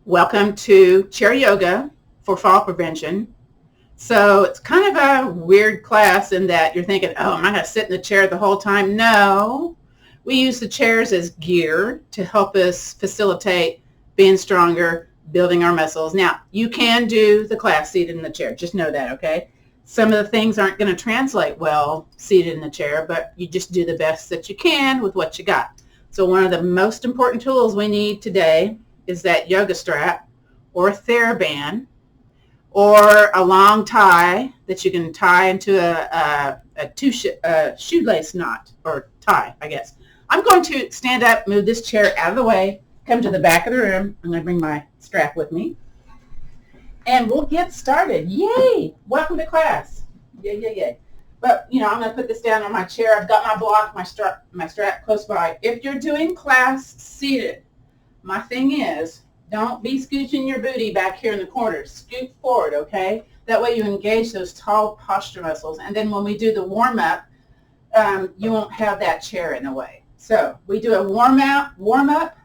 Welcome to chair yoga for fall prevention. So it's kind of a weird class in that you're thinking, oh, am I going to sit in the chair the whole time? No, we use the chairs as gear to help us facilitate being stronger, building our muscles. Now, you can do the class seated in the chair. Just know that, okay? Some of the things aren't going to translate well seated in the chair, but you just do the best that you can with what you got. So one of the most important tools we need today is that yoga strap or a TheraBand or a long tie that you can tie into a shoelace knot or tie, I guess. I'm going to stand up, move this chair out of the way, come to the back of the room. I'm going to bring my strap with me. And we'll get started. Yay! Welcome to class. Yay. But, I'm going to put this down on my chair. I've got my block, my strap close by. If you're doing class seated, my thing is, don't be scooching your booty back here in the corner. Scoot forward, okay? That way you engage those tall posture muscles. And then when we do the warm-up, you won't have that chair in the way. So we do a warm-up,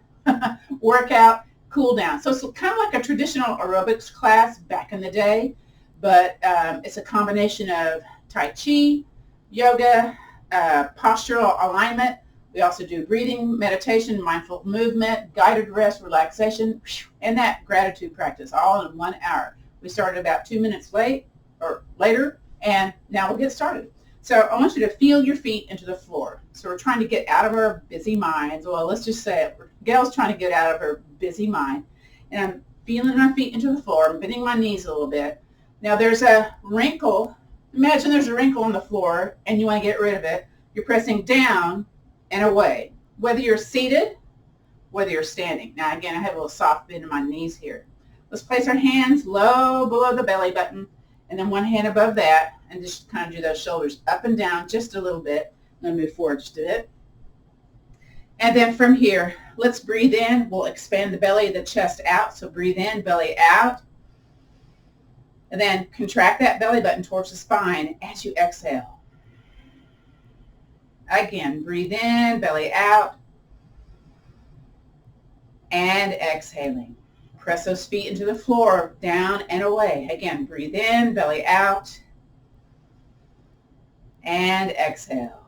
workout, cool down. So it's kind of like a traditional aerobics class back in the day, but it's a combination of Tai Chi, yoga, postural alignment. We also do breathing, meditation, mindful movement, guided rest, relaxation, and that gratitude practice all in 1 hour. We started about 2 minutes late or later, and now we'll get started. So I want you to feel your feet into the floor. So we're trying to get out of our busy minds. Well, let's just say it. Gail's trying to get out of her busy mind. And I'm feeling my feet into the floor. I'm bending my knees a little bit. Now there's a wrinkle. Imagine there's a wrinkle on the floor and you want to get rid of it. You're pressing down and away, whether you're seated, whether you're standing. Now again, I have a little soft bend in my knees here. Let's place our hands low below the belly button and then one hand above that and just kind of do those shoulders up and down just a little bit. I'm going to move forward just a bit. And then from here, let's breathe in. We'll expand the belly, the chest out. So breathe in, belly out. And then contract that belly button towards the spine as you exhale. Again, breathe in, belly out. And exhaling. Press those feet into the floor, down and away. Again, breathe in, belly out. And exhale.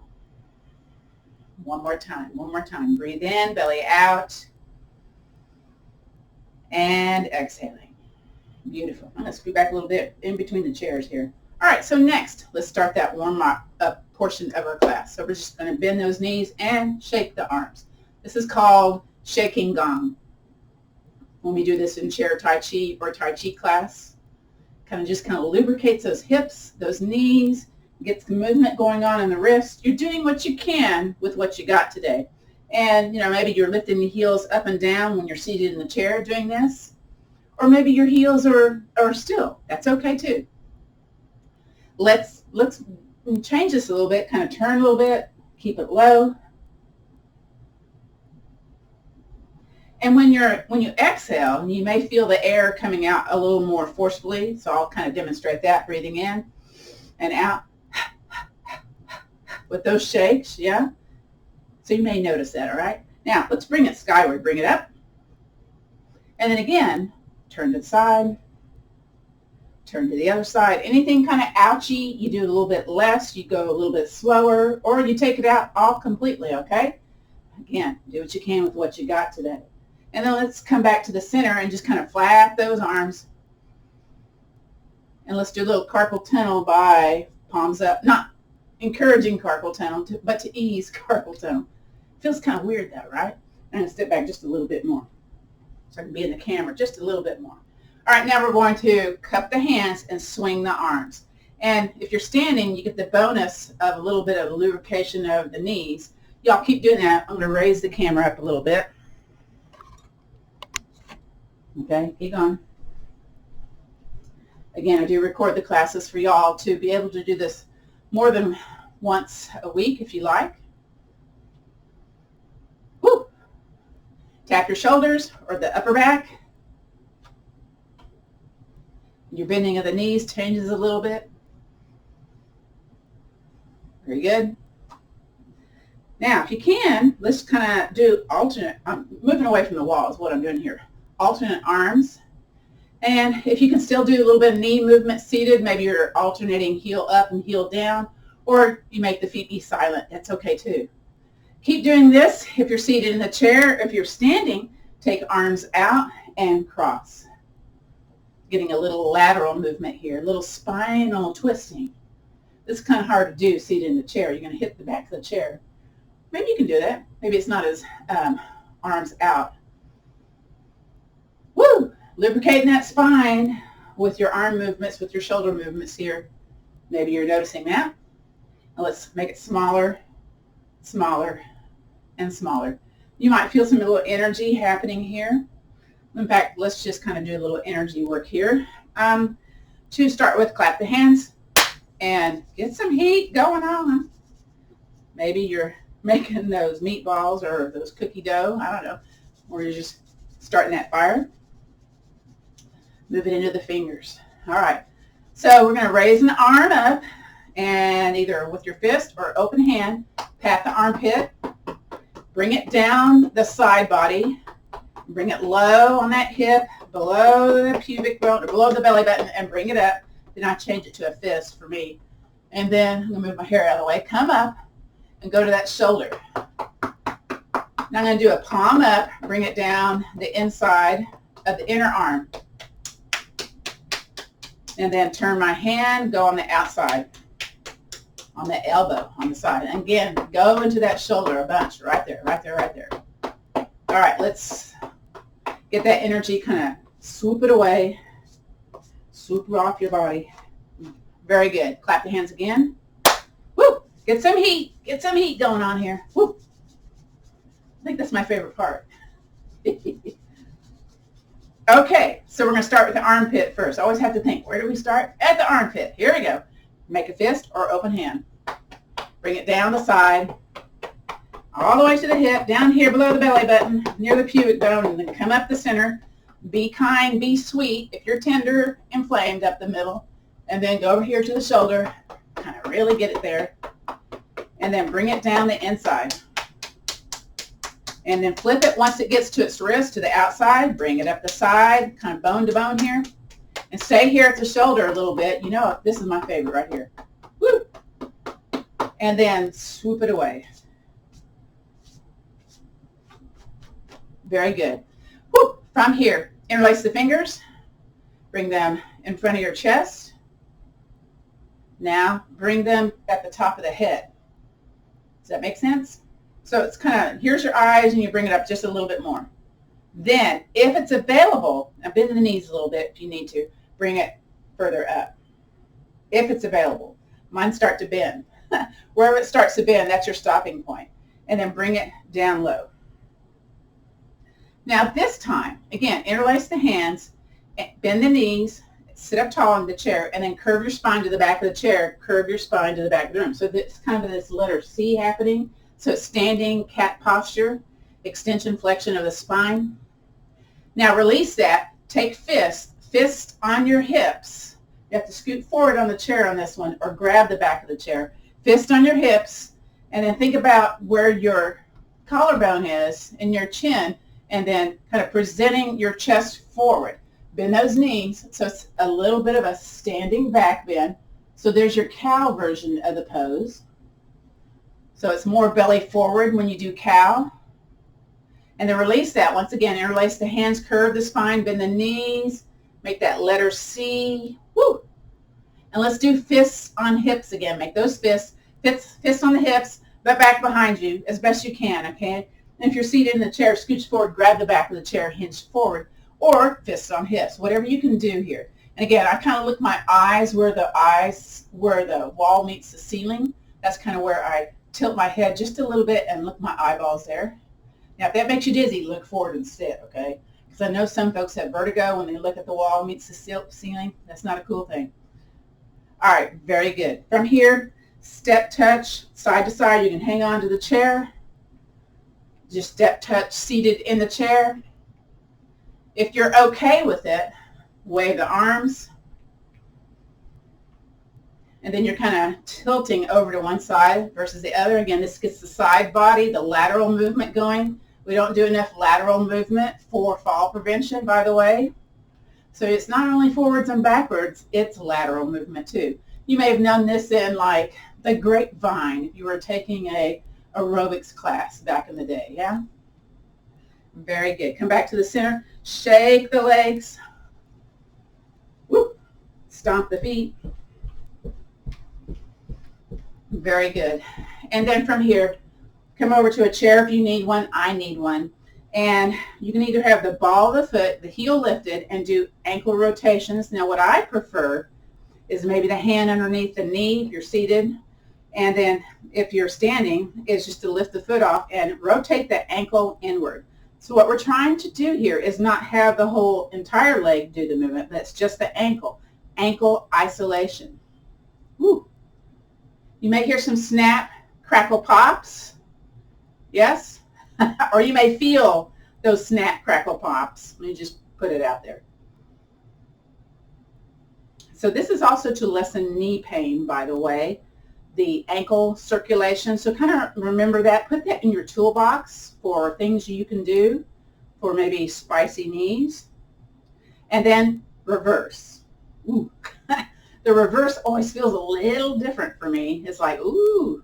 One more time. Breathe in, belly out. And exhaling. Beautiful. I'm going to scoot back a little bit in between the chairs here. All right, so next, let's start that warm-up portion of our class. So we're just going to bend those knees and shake the arms. This is called shaking gong. When we do this in Chair Tai Chi or Tai Chi class, kind of lubricates those hips, those knees, gets the movement going on in the wrist. You're doing what you can with what you got today. And, maybe you're lifting the heels up and down when you're seated in the chair doing this. Or maybe your heels are still. That's okay too. Let's change this a little bit, kind of turn a little bit, keep it low. And when you exhale, you may feel the air coming out a little more forcefully. So I'll kind of demonstrate that, breathing in and out with those shakes, yeah? So you may notice that, all right? Now, let's bring it skyward. Bring it up. And then again, turn to the side, turn to the other side. Anything kind of ouchy, you do a little bit less, you go a little bit slower, or you take it out all completely, okay? Again, do what you can with what you got today. And then let's come back to the center and just kind of flap those arms. And let's do a little carpal tunnel by palms up. Not encouraging carpal tunnel, but to ease carpal tunnel. Feels kind of weird though, right? I'm going to step back just a little bit more so I can be in the camera just a little bit more. All right, now we're going to cup the hands and swing the arms. And if you're standing, you get the bonus of a little bit of lubrication of the knees. Y'all keep doing that. I'm going to raise the camera up a little bit. Okay, keep going. Again, I do record the classes for y'all to be able to do this more than once a week if you like. Woo! Tap your shoulders or the upper back. Your bending of the knees changes a little bit. Very good. Now, if you can, let's kind of do alternate. I'm moving away from the wall is what I'm doing here. alternate arms. And if you can still do a little bit of knee movement seated, maybe you're alternating heel up and heel down, or you make the feet be silent. That's okay too. Keep doing this if you're seated in the chair. If you're standing, take arms out and cross. Getting a little lateral movement here, a little spinal twisting. This is kind of hard to do seated in the chair. You're going to hit the back of the chair. Maybe you can do that. Maybe it's not as arms out. Woo! Lubricating that spine with your arm movements, with your shoulder movements here. Maybe you're noticing that. Now let's make it smaller, smaller, and smaller. You might feel some little energy happening here. In fact, let's just kind of do a little energy work here. To start with, clap the hands and get some heat going on. Maybe you're making those meatballs or those cookie dough, I don't know, or you're just starting that fire. Move it into the fingers. All right, so we're going to raise an arm up and either with your fist or open hand, pat the armpit, bring it down the side body, bring it low on that hip, below the pubic bone, or below the belly button, and bring it up. Then I change it to a fist for me. And then I'm going to move my hair out of the way, come up, and go to that shoulder. Now I'm going to do a palm up, bring it down the inside of the inner arm. And then turn my hand, go on the outside, on the elbow, on the side. And again, go into that shoulder a bunch, right there, right there, right there. All right, let's get that energy, kind of swoop it away, swoop it off your body. Very good. Clap the hands again. Woo! Get some heat going on here. Woo! I think that's my favorite part. Okay, so we're going to start with the armpit first. I always have to think, where do we start? At the armpit. Here we go. Make a fist or open hand. Bring it down the side, all the way to the hip, down here below the belly button, near the pubic bone, and then come up the center. Be kind, be sweet. If you're tender, inflamed up the middle, and then go over here to the shoulder, kind of really get it there, and then bring it down the inside. And then flip it once it gets to its wrist to the outside, bring it up the side, kind of bone to bone here, and stay here at the shoulder a little bit. You know, this is my favorite right here. Woo! And then swoop it away. Very good. Woo! From here, interlace the fingers, bring them in front of your chest. Now bring them at the top of the head. Does that make sense? So it's kind of, here's your eyes, and you bring it up just a little bit more. Then, if it's available, now bend the knees a little bit if you need to, bring it further up. If it's available. Mine start to bend. Wherever it starts to bend, that's your stopping point. And then bring it down low. Now this time, again, interlace the hands, bend the knees, sit up tall in the chair, and then curve your spine to the back of the chair, curve your spine to the back of the room. So it's kind of this letter C happening. So it's standing cat posture, extension, flexion of the spine. Now release that. Take fist on your hips. You have to scoot forward on the chair on this one, or grab the back of the chair. Fist on your hips, and then think about where your collarbone is and your chin, and then kind of presenting your chest forward. Bend those knees, so it's a little bit of a standing back bend. So there's your cow version of the pose. So it's more belly forward when you do cow. And then release that. Once again, interlace the hands, curve the spine, bend the knees, make that letter C. Woo! And let's do fists on hips again. Make those fists on the hips, but back behind you as best you can, okay? And if you're seated in the chair, scooch forward, grab the back of the chair, hinge forward, or fists on hips, whatever you can do here. And again, I kind of look my eyes where the wall meets the ceiling. That's kind of where I tilt my head just a little bit and look my eyeballs there. Now, if that makes you dizzy, look forward instead, okay? Because I know some folks have vertigo when they look at the wall meets the ceiling. That's not a cool thing. All right, very good. From here, step touch, side to side. You can hang on to the chair. Just step touch, seated in the chair. If you're okay with it, wave the arms. And then you're kind of tilting over to one side versus the other. Again, this gets the side body, the lateral movement going We don't do enough lateral movement for fall prevention, by the way. So it's not only forwards and backwards, it's lateral movement too. You may have known this in like the grapevine if you were taking a aerobics class back in the day, yeah? Very good. Come back to the center. Shake the legs. Whoop. Stomp the feet. Very good. And then from here, come over to a chair if you need one. I need one. And you can either have the ball of the foot, the heel lifted, and do ankle rotations. Now what I prefer is maybe the hand underneath the knee if you're seated. And then if you're standing, is just to lift the foot off and rotate the ankle inward. So what we're trying to do here is not have the whole entire leg do the movement, but it's just the ankle. Ankle isolation. Woo. You may hear some snap, crackle, pops. Yes? Or you may feel those snap, crackle, pops. Let me just put it out there. So this is also to lessen knee pain, by the way, the ankle circulation. So kind of remember that. Put that in your toolbox for things you can do for maybe spicy knees. And then reverse. Ooh. The reverse always feels a little different for me. It's like, ooh,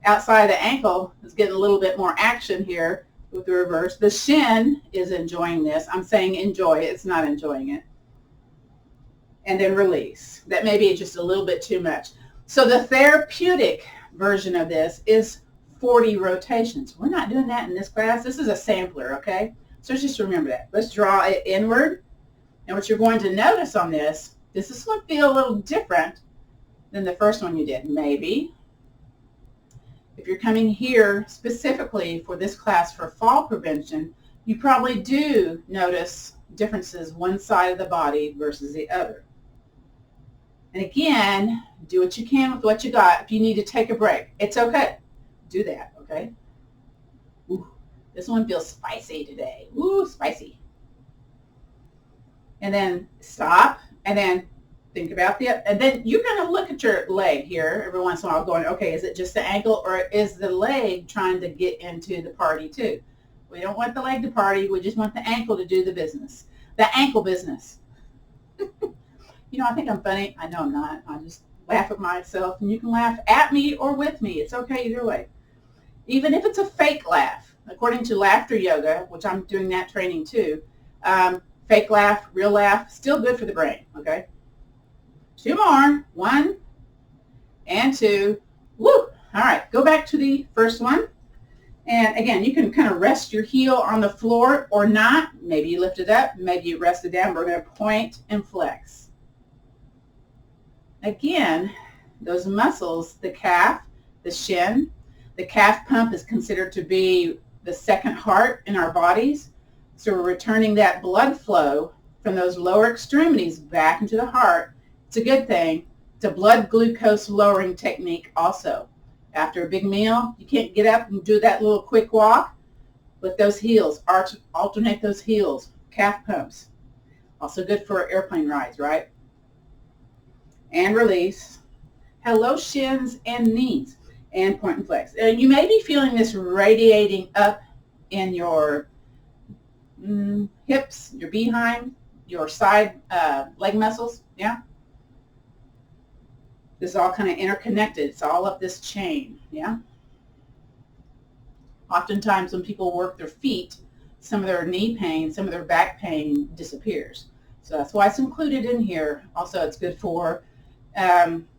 outside the ankle is getting a little bit more action here with the reverse. The shin is enjoying this. I'm saying enjoy. It's not enjoying it. And then release. That may be just a little bit too much. So the therapeutic version of this is 40 rotations. We're not doing that in this class. This is a sampler, okay? So just remember that. Let's draw it inward. And what you're going to notice on this is going to feel a little different than the first one you did, maybe. If you're coming here specifically for this class for fall prevention, you probably do notice differences one side of the body versus the other. And again, do what you can with what you got. If you need to take a break, it's okay. Do that, okay? Ooh, this one feels spicy today. Ooh, spicy. And then stop, and then think about and then you're going to look at your leg here every once in a while going, okay, is it just the ankle or is the leg trying to get into the party too? We don't want the leg to party. We just want the ankle to do the business. The ankle business. You know, I think I'm funny. I know I'm not. I just laugh at myself, and you can laugh at me or with me. It's okay either way. Even if it's a fake laugh, according to laughter yoga, which I'm doing that training too, fake laugh, real laugh, still good for the brain, okay? 2 more. 1 and 2. Woo! All right, go back to the first one. And again, you can kind of rest your heel on the floor or not. Maybe you lift it up. Maybe you rest it down. We're going to point and flex. Again, those muscles, the calf, the shin, the calf pump is considered to be the second heart in our bodies. So we're returning that blood flow from those lower extremities back into the heart. It's a good thing. It's a blood glucose lowering technique also. After a big meal, you can't get up and do that little quick walk with those heels. Alternate those heels, calf pumps. Also good for airplane rides, right? And release. Hello, shins and knees. And point and flex. And you may be feeling this radiating up in your hips, your behind, your side leg muscles. Yeah? This is all kind of interconnected. It's all up this chain. Yeah? Oftentimes when people work their feet, some of their knee pain, some of their back pain disappears. So that's why it's included in here. Also, it's good for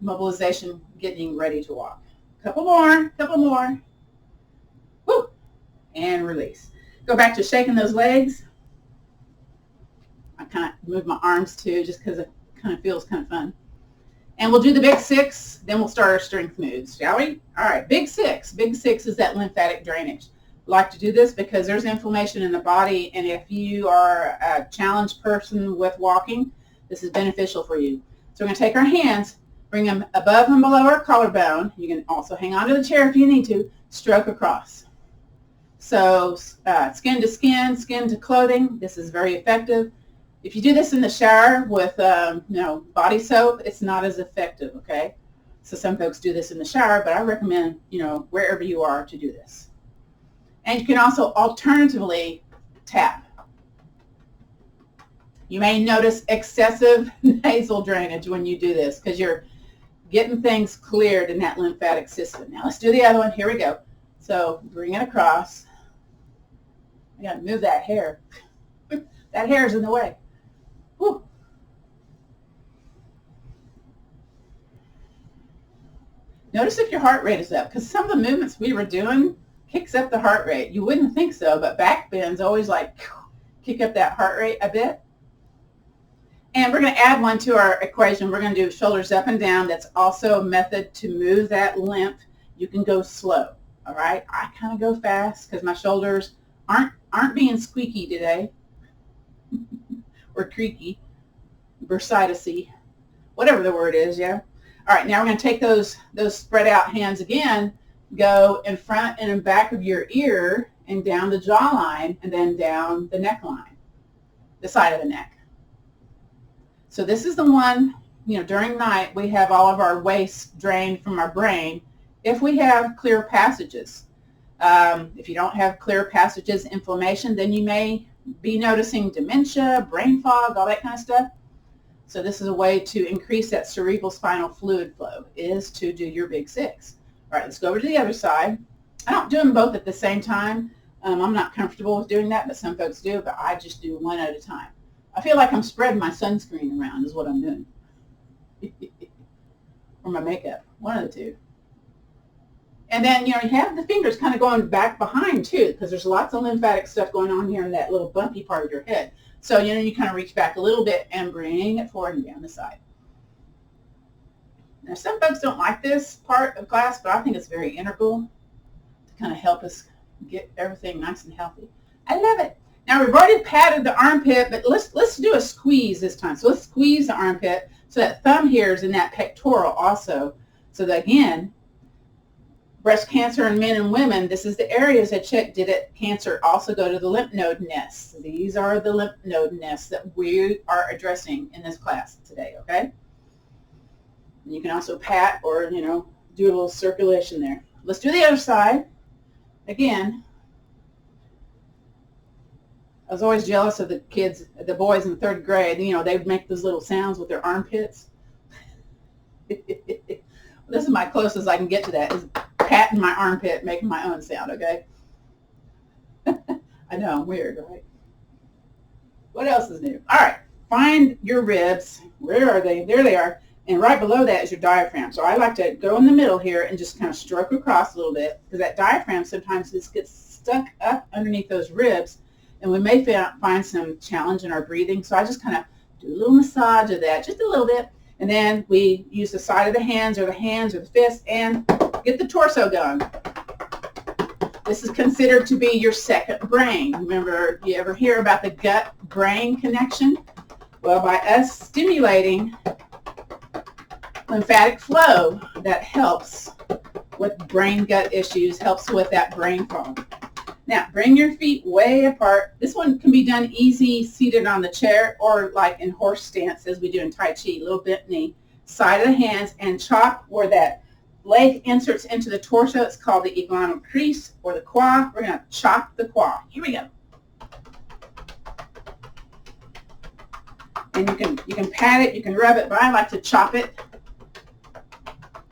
mobilization, getting ready to walk. Couple more. Woo! And release. Go back to shaking those legs. I kind of move my arms too, just because it kind of feels kind of fun. And we'll do the Big 6, then we'll start our strength moves, shall we? All right, Big 6. Big 6 is that lymphatic drainage. I like to do this because there's inflammation in the body, and if you are a challenged person with walking, this is beneficial for you. So we're going to take our hands, bring them above and below our collarbone. You can also hang on to the chair if you need to. Stroke across. So skin to skin, skin to clothing. This is very effective. If you do this in the shower with body soap, it's not as effective, okay? So some folks do this in the shower, but I recommend, wherever you are to do this. And you can also alternatively tap. You may notice excessive nasal drainage when you do this because you're getting things cleared in that lymphatic system. Now let's do the other one. Here we go. So bring it across. I got to move that hair. That hair is in the way. Whew. Notice if your heart rate is up, because some of the movements we were doing kicks up the heart rate. You wouldn't think so, but back bends always like kick up that heart rate a bit. And we're going to add one to our equation. We're going to do shoulders up and down. That's also a method to move that lymph. You can go slow, all right? I kind of go fast because my shoulders aren't being squeaky today or creaky, bursitis-y, whatever the word is, yeah? All right, now we're going to take those spread out hands again, go in front and in back of your ear and down the jawline and then down the neckline, the side of the neck. So this is the one, during night we have all of our waste drained from our brain if we have clear passages. If you don't have clear passages, inflammation, then you may be noticing dementia, brain fog, all that kind of stuff. So this is a way to increase that cerebral spinal fluid flow, is to do your Big 6. All right, let's go over to the other side. I don't do them both at the same time. I'm not comfortable with doing that, but some folks do, but I just do one at a time. I feel like I'm spreading my sunscreen around is what I'm doing. Or my makeup, one of the two. And then, you have the fingers kind of going back behind too, because there's lots of lymphatic stuff going on here in that little bumpy part of your head. So, you kind of reach back a little bit and bring it forward and down the side. Now, some folks don't like this part of class, but I think it's very integral to kind of help us get everything nice and healthy. I love it. Now, we've already patted the armpit, but let's do a squeeze this time. So let's squeeze the armpit so that thumb here is in that pectoral also. So that, again, breast cancer in men and women, this is the areas that did it. Cancer also go to the lymph node nests. These are the lymph node nests that we are addressing in this class today, okay? And you can also pat or, do a little circulation there. Let's do the other side. Again, I was always jealous of the kids, the boys in the 3rd grade. They'd make those little sounds with their armpits. This is my closest I can get to that, is patting my armpit, making my own sound, okay? I know, I'm weird, right? What else is new? All right, find your ribs. Where are they? There they are. And right below that is your diaphragm. So I like to go in the middle here and just kind of stroke across a little bit, because that diaphragm sometimes just gets stuck up underneath those ribs, and we may find some challenge in our breathing. So I just kind of do a little massage of that, just a little bit. And then we use the side of the hands or the fist and get the torso going. This is considered to be your second brain. Remember, you ever hear about the gut-brain connection? Well, by us stimulating lymphatic flow, that helps with brain-gut issues, helps with that brain fog. Now, bring your feet way apart. This one can be done easy, seated on the chair, or like in horse stance, as we do in Tai Chi, little bent knee, side of the hands, and chop where that leg inserts into the torso. It's called the iguanal crease, or the quad. We're going to chop the quad. Here we go. And you can pat it, you can rub it, but I like to chop it.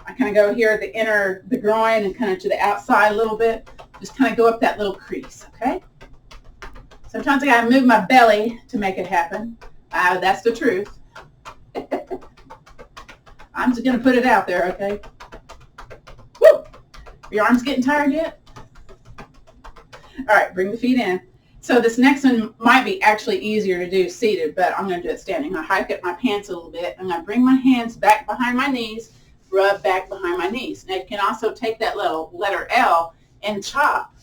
I kind of go here at the groin, and kind of to the outside a little bit. Just kind of go up that little crease, okay? Sometimes I got to move my belly to make it happen. That's the truth. I'm just going to put it out there, okay? Woo! Your arms getting tired yet? All right, bring the feet in. So this next one might be actually easier to do seated, but I'm going to do it standing. I'm going to hike up my pants a little bit. I'm going to bring my hands back behind my knees, rub back behind my knees. Now you can also take that little letter L and chop.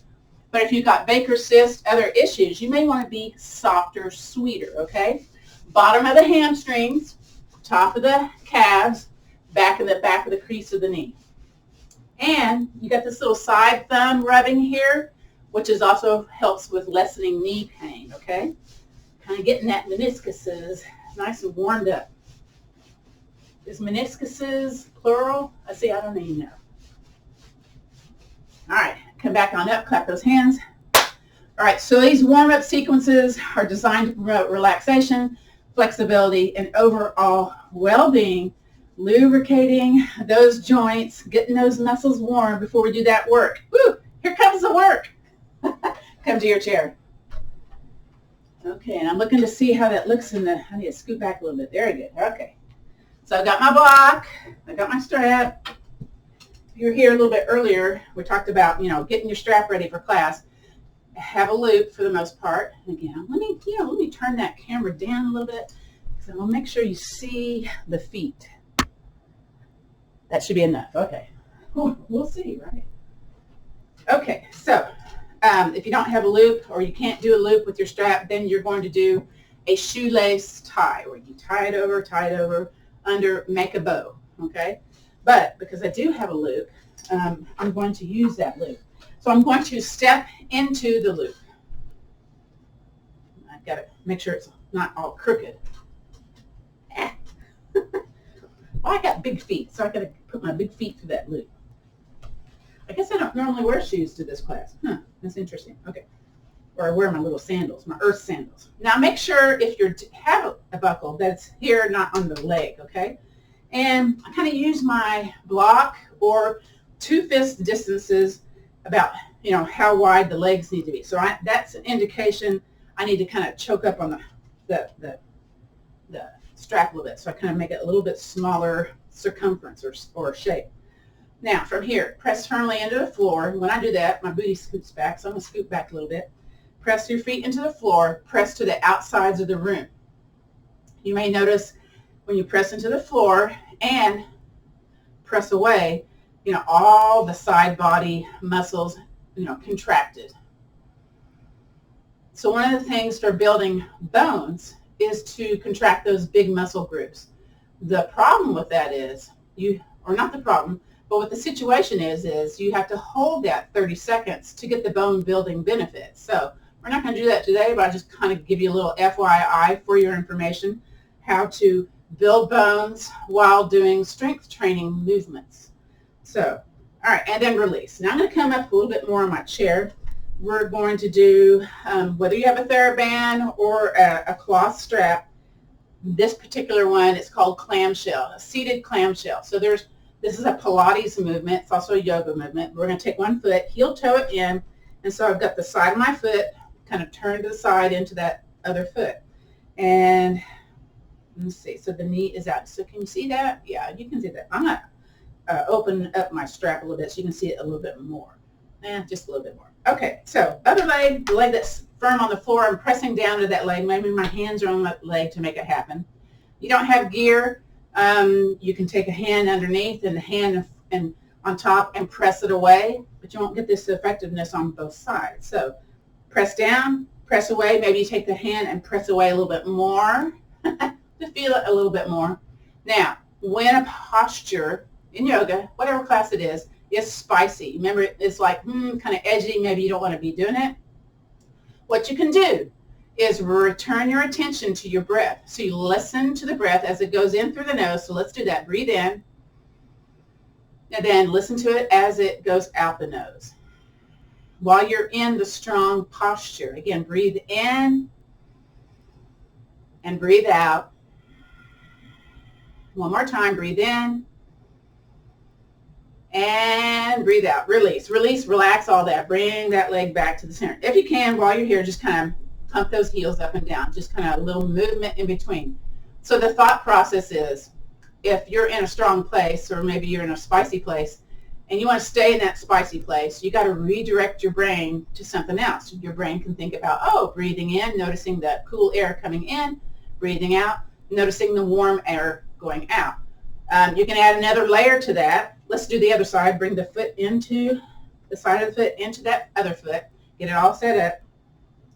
But if you've got Baker's cyst, other issues, you may want to be softer, sweeter, okay? Bottom of the hamstrings, top of the calves, back of the crease of the knee. And you got this little side thumb rubbing here, which is also helps with lessening knee pain, okay? Kind of getting that meniscuses nice and warmed up. Is meniscuses plural? I don't even know. All right, come back on up, clap those hands, All right, so these warm-up sequences are designed to promote relaxation, flexibility, and overall well-being, lubricating those joints, getting those muscles warm before we do that work. Woo! Here comes the work. Come to your chair. Okay, and I'm looking to see how that looks in the, I need to scoot back a little bit. Very good. Okay. So I got my block. I got my strap. If you were here a little bit earlier, we talked about, getting your strap ready for class. Have a loop for the most part. And again, let me turn that camera down a little bit because I'm going to make sure you see the feet. That should be enough. Okay. We'll see, right? Okay, so if you don't have a loop or you can't do a loop with your strap, then you're going to do a shoelace tie where you tie it over, under, make a bow, okay? But because I do have a loop, I'm going to use that loop. So I'm going to step into the loop. I've got to make sure it's not all crooked. Well, I got big feet, so I've got to put my big feet through that loop. I guess I don't normally wear shoes to this class. That's interesting. Okay. Or I wear my little sandals, my earth sandals. Now make sure if you have a buckle that's here, not on the leg, okay? And I kind of use my block or 2 fist distances about, how wide the legs need to be. So that's an indication I need to kind of choke up on the strap a little bit. So I kind of make it a little bit smaller circumference or shape. Now from here, press firmly into the floor. When I do that, my booty scoots back, so I'm going to scoot back a little bit. Press your feet into the floor. Press to the outsides of the room. You may notice when you press into the floor and press away, all the side body muscles, contracted. So one of the things for building bones is to contract those big muscle groups. The problem with that is but what the situation is you have to hold that 30 seconds to get the bone building benefits. So we're not going to do that today, but I just kind of give you a little FYI for your information, how to build bones while doing strength training movements. So, all right, and then release. Now I'm going to come up a little bit more on my chair. We're going to do, whether you have a TheraBand or a cloth strap, this particular one is called clamshell, a seated clamshell. So this is a Pilates movement. It's also a yoga movement. We're going to take one foot, heel toe it in, and so I've got the side of my foot kind of turned to the side into that other foot. And let's see, so the knee is out. So can you see that? Yeah, you can see that. I'm going to open up my strap a little bit so you can see it a little bit more. Just a little bit more. Okay, so other leg, the leg that's firm on the floor, I'm pressing down to that leg. Maybe my hands are on that leg to make it happen. You don't have gear, you can take a hand underneath and the hand and on top and press it away, but you won't get this effectiveness on both sides. So press down, press away. Maybe you take the hand and press away a little bit more to feel it a little bit more. Now, when a posture in yoga, whatever class it is spicy. Remember, it's like kind of edgy. Maybe you don't want to be doing it. What you can do is return your attention to your breath. So you listen to the breath as it goes in through the nose. So let's do that. Breathe in. And then listen to it as it goes out the nose. While you're in the strong posture. Again, breathe in and breathe out. One more time. Breathe in. And breathe out. Release, relax all that. Bring that leg back to the center. If you can, while you're here, just kind of pump those heels up and down. Just kind of a little movement in between. So the thought process is, if you're in a strong place, or maybe you're in a spicy place, and you want to stay in that spicy place, you got to redirect your brain to something else. Your brain can think about, breathing in, noticing the cool air coming in, breathing out, noticing the warm air going out. You can add another layer to that. Let's do the other side. Bring the foot into the side of the foot into that other foot. Get it all set up.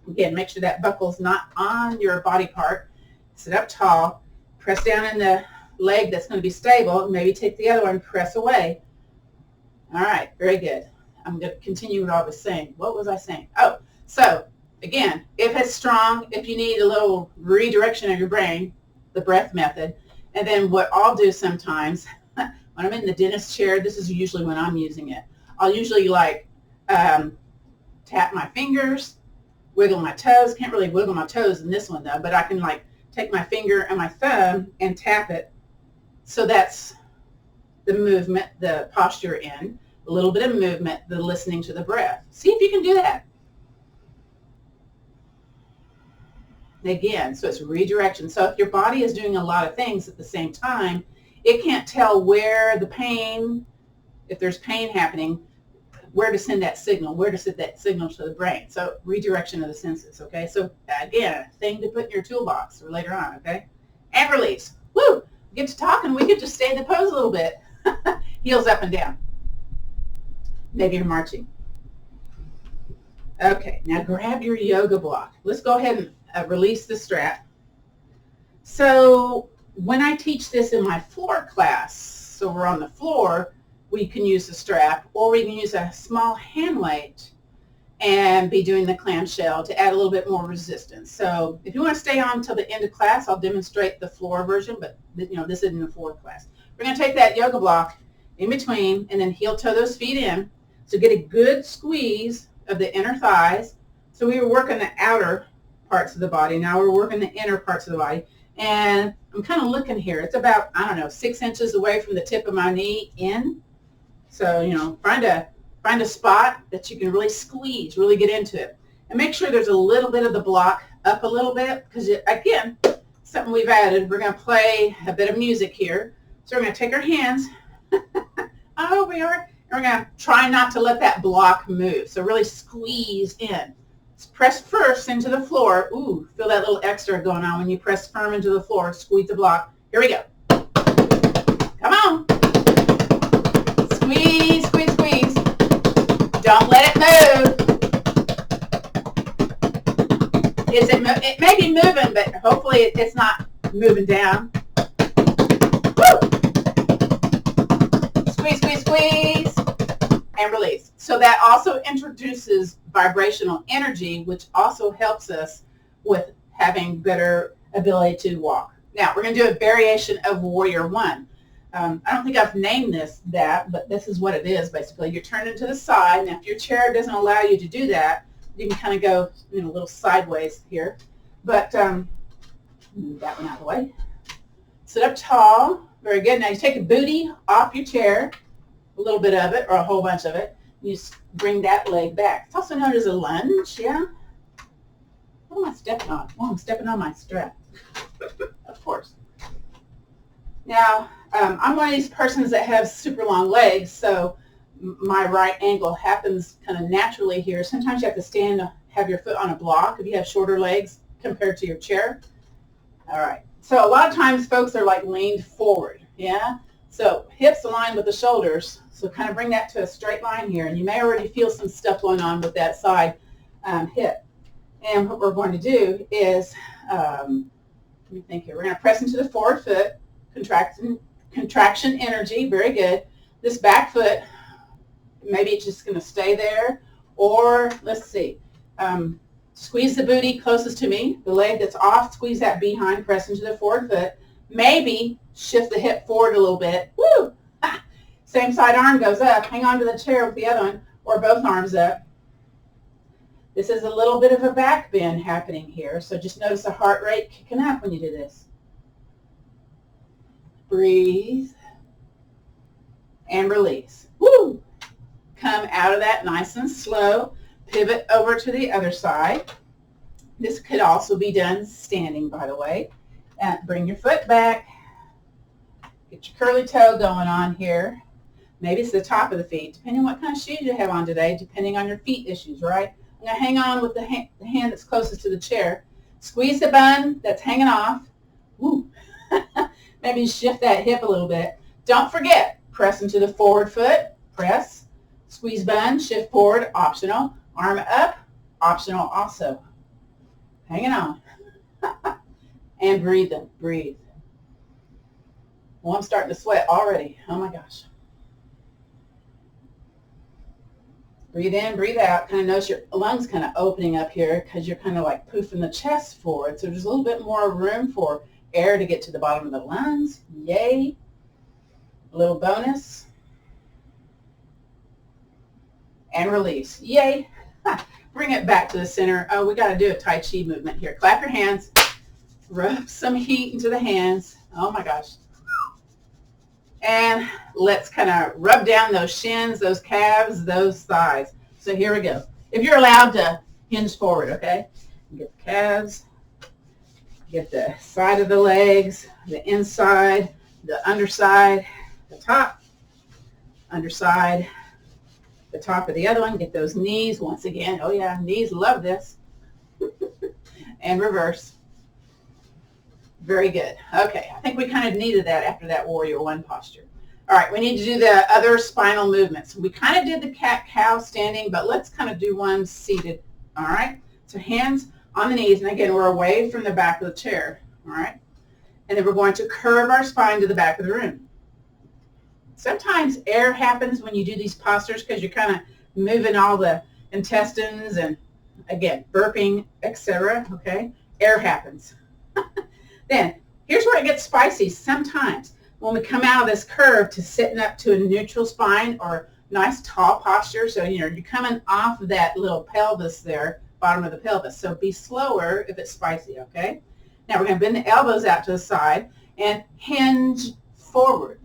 Again, make sure that buckle's not on your body part. Sit up tall. Press down in the leg that's going to be stable. Maybe take the other one, press away. All right, very good. I'm going to continue what I was saying. What was I saying? So again, if it's strong, if you need a little redirection of your brain, the breath method. And then what I'll do sometimes, when I'm in the dentist chair, this is usually when I'm using it. I'll usually tap my fingers wiggle my toes. Can't really wiggle my toes in this one though, but I can like take my finger and my thumb and tap it. So that's the movement, the posture in, a little bit of movement, the listening to the breath. See if you can do that. Again, so it's redirection. So if your body is doing a lot of things at the same time, it can't tell where the pain, if there's pain happening, where to send that signal, where to send that signal to the brain. So redirection of the senses, okay? So again, a thing to put in your toolbox for later on, okay? And release. Woo! We get to talk and we get to stay in the pose a little bit. Heels up and down. Maybe you're marching. Okay, now grab your yoga block. Let's go ahead and release the strap. So when I teach this in my floor class, so we're on the floor, we can use the strap, or we can use a small hand weight and be doing the clamshell to add a little bit more resistance. So if you want to stay on until the end of class, I'll demonstrate the floor version, but this isn't the floor class. We're going to take that yoga block in between and then heel toe those feet in. So get a good squeeze of the inner thighs. So we were working the outer parts of the body. Now we're working the inner parts of the body. And I'm kind of looking here. It's about, 6 inches away from the tip of my knee in. So, find a spot that you can really squeeze, really get into it. And make sure there's a little bit of the block up a little bit because, again, something we've added. We're going to play a bit of music here. So we're going to take our hands. Oh, we are. And we're going to try not to let that block move. So really squeeze in. Press first into the floor. Ooh, feel that little extra going on when you press firm into the floor. Squeeze the block. Here we go. Come on. Squeeze, squeeze, squeeze. Don't let it move. It may be moving, but hopefully it's not moving down. Woo! Squeeze, squeeze, squeeze. And release. So that also introduces vibrational energy, which also helps us with having better ability to walk. Now, we're going to do a variation of Warrior One. I don't think I've named that, but this is what it is, basically. You're turning to the side, and if your chair doesn't allow you to do that, you can kind of go a little sideways here. But move that one out of the way. Sit up tall. Very good. Now you take a booty off your chair, a little bit of it or a whole bunch of it. You just bring that leg back. It's also known as a lunge, yeah? What am I stepping on? Oh, I'm stepping on my strap. Of course. Now, I'm one of these persons that have super long legs, so my right angle happens kind of naturally here. Sometimes you have to stand, have your foot on a block if you have shorter legs compared to your chair. All right. So a lot of times folks are like leaned forward, yeah? So hips align with the shoulders. So kind of bring that to a straight line here. And you may already feel some stuff going on with that side hip. And what we're going to do is, let me think here. We're going to press into the forward foot, contraction energy. Very good. This back foot, maybe it's just going to stay there. Or let's see. Squeeze the booty closest to me. The leg that's off, squeeze that behind, press into the forward foot. Maybe shift the hip forward a little bit. Woo! Same side arm goes up. Hang on to the chair with the other one, or both arms up. This is a little bit of a back bend happening here, so just notice the heart rate kicking up when you do this. Breathe. And release. Woo! Come out of that nice and slow. Pivot over to the other side. This could also be done standing, by the way. Bring your foot back. Get your curly toe going on here. Maybe it's the top of the feet, depending on what kind of shoes you have on today, depending on your feet issues, right? I'm going to hang on with the hand that's closest to the chair. Squeeze the bun that's hanging off. Woo. Maybe shift that hip a little bit. Don't forget, press into the forward foot. Press. Squeeze bun, shift forward, optional. Arm up, optional also. Hanging on. And breathe in. Breathe. Well, I'm starting to sweat already. Oh my gosh. Breathe in, breathe out. Kind of notice your lungs kind of opening up here because you're kind of like poofing the chest forward. So there's a little bit more room for air to get to the bottom of the lungs. Yay. A little bonus. And release. Yay. Bring it back to the center. Oh, we got to do a Tai Chi movement here. Clap your hands. Rub some heat into the hands. Oh my gosh. And let's kind of rub down those shins, those calves, those thighs. So here we go. If you're allowed to hinge forward, okay? Get the calves, get the side of the legs, the inside, the underside, the top, underside, the top of the other one. Get those knees once again. Oh yeah, knees love this. And reverse. Very good. Okay, I think we kind of needed that after that warrior one posture. All right, we need to do the other spinal movements. We kind of did the cat-cow standing, but let's kind of do one seated. All right, so hands on the knees, and again, we're away from the back of the chair. All right, and then we're going to curve our spine to the back of the room. Sometimes air happens when you do these postures because you're kind of moving all the intestines and, again, burping, etc. Okay, air happens. Then, here's where it gets spicy sometimes. When we come out of this curve to sitting up to a neutral spine or nice tall posture, so you're coming off of that little pelvis there, bottom of the pelvis. So be slower if it's spicy, okay? Now we're going to bend the elbows out to the side and hinge forward.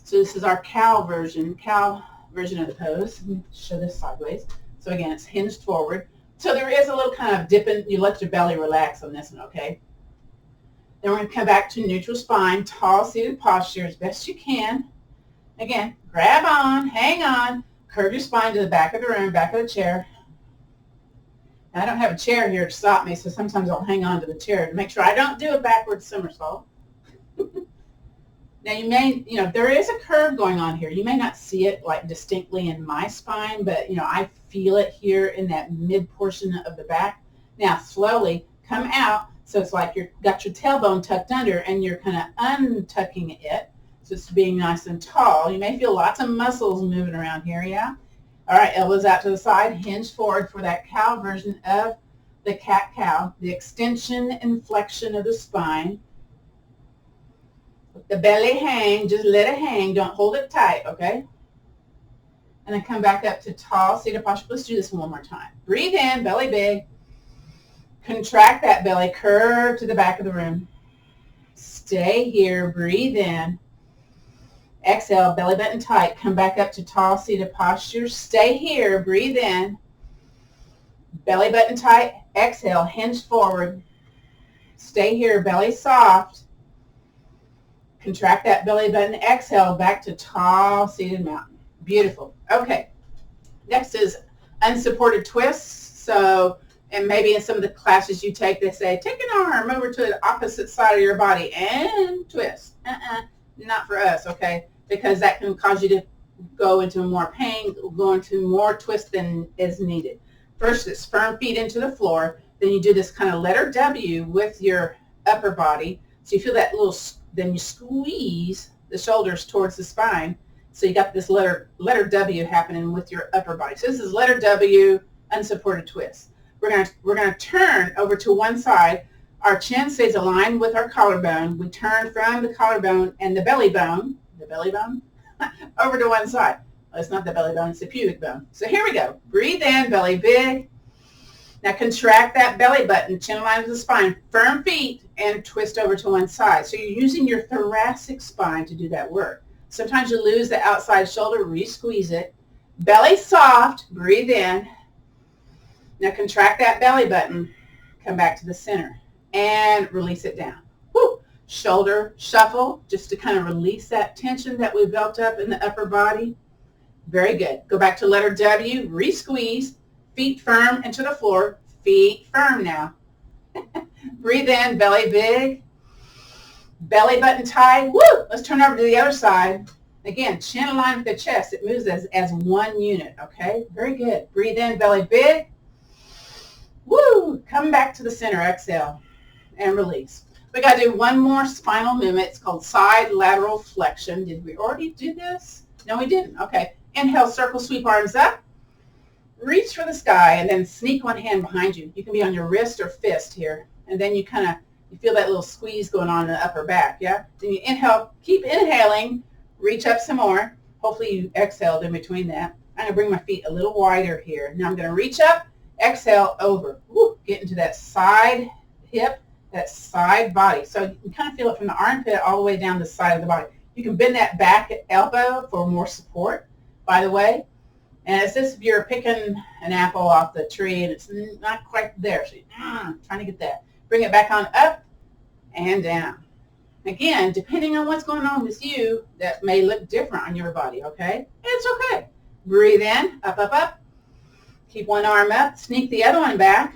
So this is our cow version of the pose. Let me show this sideways. So again, it's hinged forward. So there is a little kind of dipping. You let your belly relax on this one, okay? Then we're going to come back to neutral spine, tall seated posture as best you can. Again, grab on, hang on, curve your spine to the back of the room, back of the chair. Now, I don't have a chair here to stop me, so sometimes I'll hang on to the chair to make sure I don't do a backward somersault. Now, there is a curve going on here. You may not see it like distinctly in my spine, but, I feel it here in that mid portion of the back. Now, slowly come out. So it's like you've got your tailbone tucked under and you're kind of untucking it. So it's being nice and tall. You may feel lots of muscles moving around here, yeah? All right, elbows out to the side, hinge forward for that cow version of the cat-cow, the extension and flexion of the spine. Let the belly hang, just let it hang. Don't hold it tight, okay? And then come back up to tall seated posture. Let's do this one more time. Breathe in, belly big. Contract that belly, curve to the back of the room. Stay here, breathe in. Exhale, belly button tight. Come back up to tall seated posture. Stay here, breathe in. Belly button tight. Exhale, hinge forward. Stay here, belly soft. Contract that belly button. Exhale, back to tall seated mountain. Beautiful. Okay. Next is unsupported twists. So, and maybe in some of the classes you take, they say, take an arm over to the opposite side of your body and twist. Not for us, okay? Because that can cause you to go into more pain, go into more twist than is needed. First, it's firm feet into the floor. Then you do this kind of letter W with your upper body. So you feel that little, then you squeeze the shoulders towards the spine. So you got this letter W happening with your upper body. So this is letter W, unsupported twist. We're going to turn over to one side. Our chin stays aligned with our collarbone. We turn from the collarbone and the belly bone, over to one side. Well, it's not the belly bone, it's the pubic bone. So here we go. Breathe in, belly big. Now contract that belly button, chin aligned with the spine, firm feet, and twist over to one side. So you're using your thoracic spine to do that work. Sometimes you lose the outside shoulder, re-squeeze it. Belly soft, breathe in. Now contract that belly button, come back to the center, and release it down. Woo. Shoulder shuffle, just to kind of release that tension that we built up in the upper body. Very good. Go back to letter W, re-squeeze, feet firm into the floor, feet firm now. Breathe in, belly big, belly button tight. Woo! Let's turn over to the other side. Again, chin aligned with the chest. It moves as one unit, okay? Very good. Breathe in, belly big. Woo! Come back to the center, exhale, and release. We got to do one more spinal movement. It's called side lateral flexion. Did we already do this? No, we didn't. Okay. Inhale, circle, sweep arms up. Reach for the sky, and then sneak one hand behind you. You can be on your wrist or fist here. And then you feel that little squeeze going on in the upper back, yeah? Then you inhale, keep inhaling, reach up some more. Hopefully you exhaled in between that. I'm going to bring my feet a little wider here. Now I'm going to reach up, Exhale over. Woo, get into that side hip, that side body. So you can kind of feel it from the armpit all the way down the side of the body. You can bend that back elbow for more support, by the way. And it's as if you're picking an apple off the tree and it's not quite there. So you're trying to get that. Bring it back on up and down. Again, depending on what's going on with you, that may look different on your body, okay? It's okay. Breathe in, up, up, up. Keep one arm up. Sneak the other one back.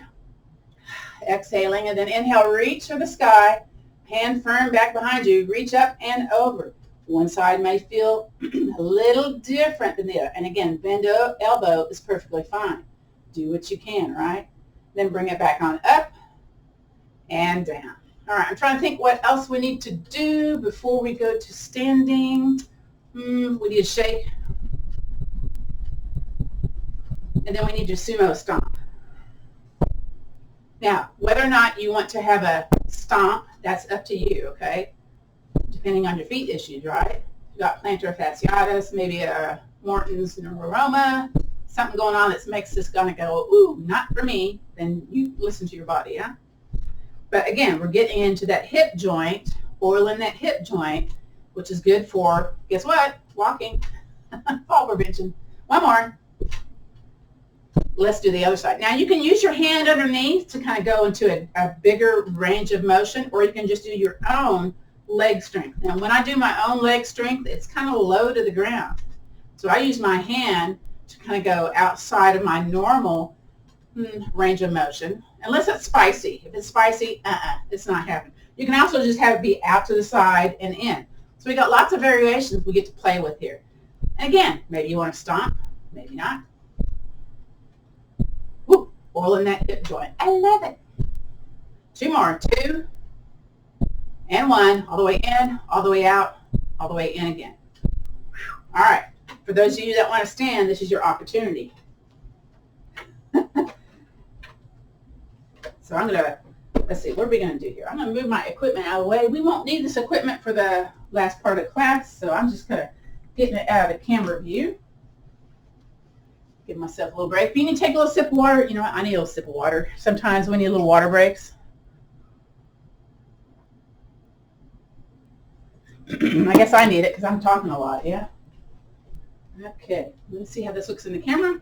Exhaling, and then inhale, reach for the sky. Hand firm back behind you. Reach up and over. One side may feel a little different than the other. And again, bend elbow is perfectly fine. Do what you can, right? Then bring it back on up and down. All right, I'm trying to think what else we need to do before we go to standing. We need to shake. And then we need to sumo stomp. Now, whether or not you want to have a stomp, that's up to you, okay? Depending on your feet issues, right? You got plantar fasciitis, maybe a Morton's neuroma, something going on that makes this gonna go, ooh, not for me, then you listen to your body, yeah? But again, we're getting into that hip joint, oiling that hip joint, which is good for, guess what? Walking, fall prevention. One more. Let's do the other side. Now, you can use your hand underneath to kind of go into a bigger range of motion, or you can just do your own leg strength. Now, when I do my own leg strength, it's kind of low to the ground. So I use my hand to kind of go outside of my normal range of motion, unless it's spicy. If it's spicy, it's not happening. You can also just have it be out to the side and in. So we got lots of variations we get to play with here. And again, maybe you want to stomp, maybe not. Woo, oiling that hip joint. I love it. Two more. 2 and 1. All the way in, all the way out, all the way in again. All right. For those of you that want to stand, this is your opportunity. So I'm going to, let's see, what are we going to do here? I'm going to move my equipment out of the way. We won't need this equipment for the last part of class, so I'm just going to get it out of the camera view. Give myself a little break. If you need to take a little sip of water, you know what? I need a little sip of water. Sometimes we need little water breaks. I guess I need it because I'm talking a lot, yeah? Okay, let's see how this looks in the camera.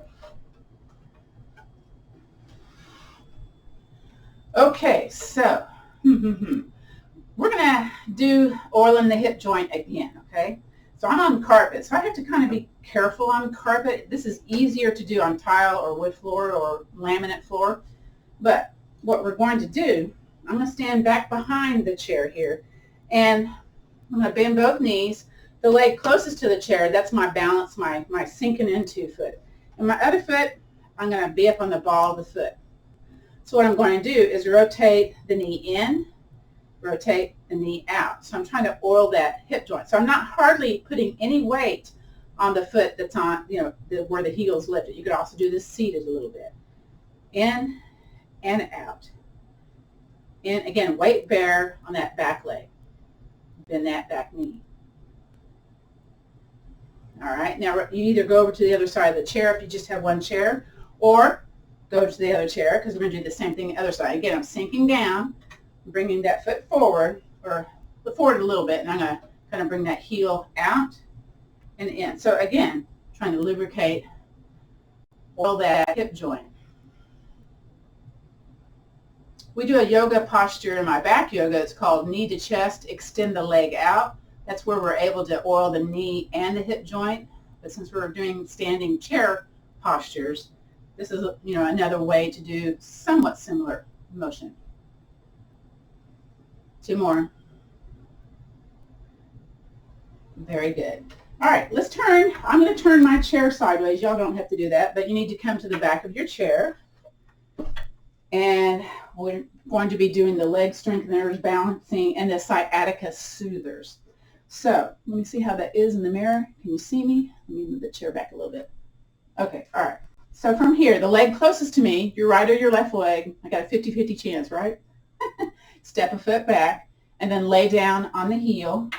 Okay, so we're going to do oiling the hip joint again, okay? So I'm on carpet, so I have to kind of be careful on carpet. This is easier to do on tile or wood floor or laminate floor. But what we're going to do, I'm going to stand back behind the chair here, and I'm going to bend both knees. The leg closest to the chair, that's my balance, my sinking into foot. And my other foot, I'm going to be up on the ball of the foot. So what I'm going to do is rotate the knee in, rotate the knee out. So I'm trying to oil that hip joint. So I'm not hardly putting any weight on the foot that's on, you know, where the heel's lifted. You could also do this seated a little bit. In and out. And again, weight bear on that back leg. Bend that back knee. All right, now you either go over to the other side of the chair if you just have one chair, or go to the other chair because we're going to do the same thing the other side. Again, I'm sinking down, bringing that foot forward, or forward a little bit, and I'm going to kind of bring that heel out and in. So again, trying to lubricate all that hip joint. We do a yoga posture in my back yoga. It's called knee to chest, extend the leg out. That's where we're able to oil the knee and the hip joint. But since we're doing standing chair postures, this is, you know, another way to do somewhat similar motion. 2 more. Very good. All right, let's turn. I'm going to turn my chair sideways. Y'all don't have to do that, but you need to come to the back of your chair. And we're going to be doing the leg strengtheners, balancing, and the sciatica soothers. So let me see how that is in the mirror. Can you see me? Let me move the chair back a little bit. Okay, all right. So from here, the leg closest to me, your right or your left leg, I got a 50-50 chance, right? Step a foot back, and then lay down on the heel.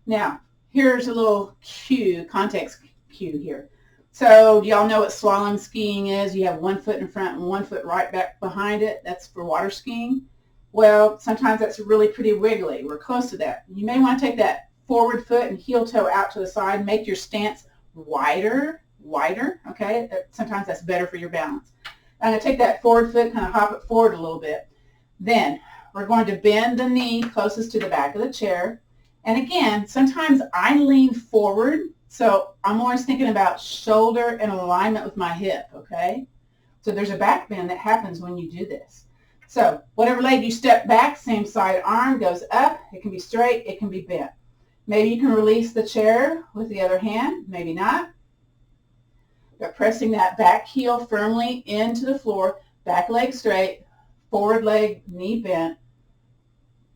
Now, here's a little cue, context cue here. So do y'all know what slalom skiing is? You have one foot in front and one foot right back behind it. That's for water skiing. Well, sometimes that's really pretty wiggly. We're close to that. You may want to take that forward foot and heel toe out to the side. Make your stance wider, okay? Sometimes that's better for your balance. I'm going to take that forward foot, kind of hop it forward a little bit. Then we're going to bend the knee closest to the back of the chair. And again, sometimes I lean forward, so I'm always thinking about shoulder in alignment with my hip, okay? So there's a back bend that happens when you do this. So whatever leg you step back, same side arm goes up. It can be straight, it can be bent. Maybe you can release the chair with the other hand, maybe not. But pressing that back heel firmly into the floor, back leg straight, forward leg, knee bent,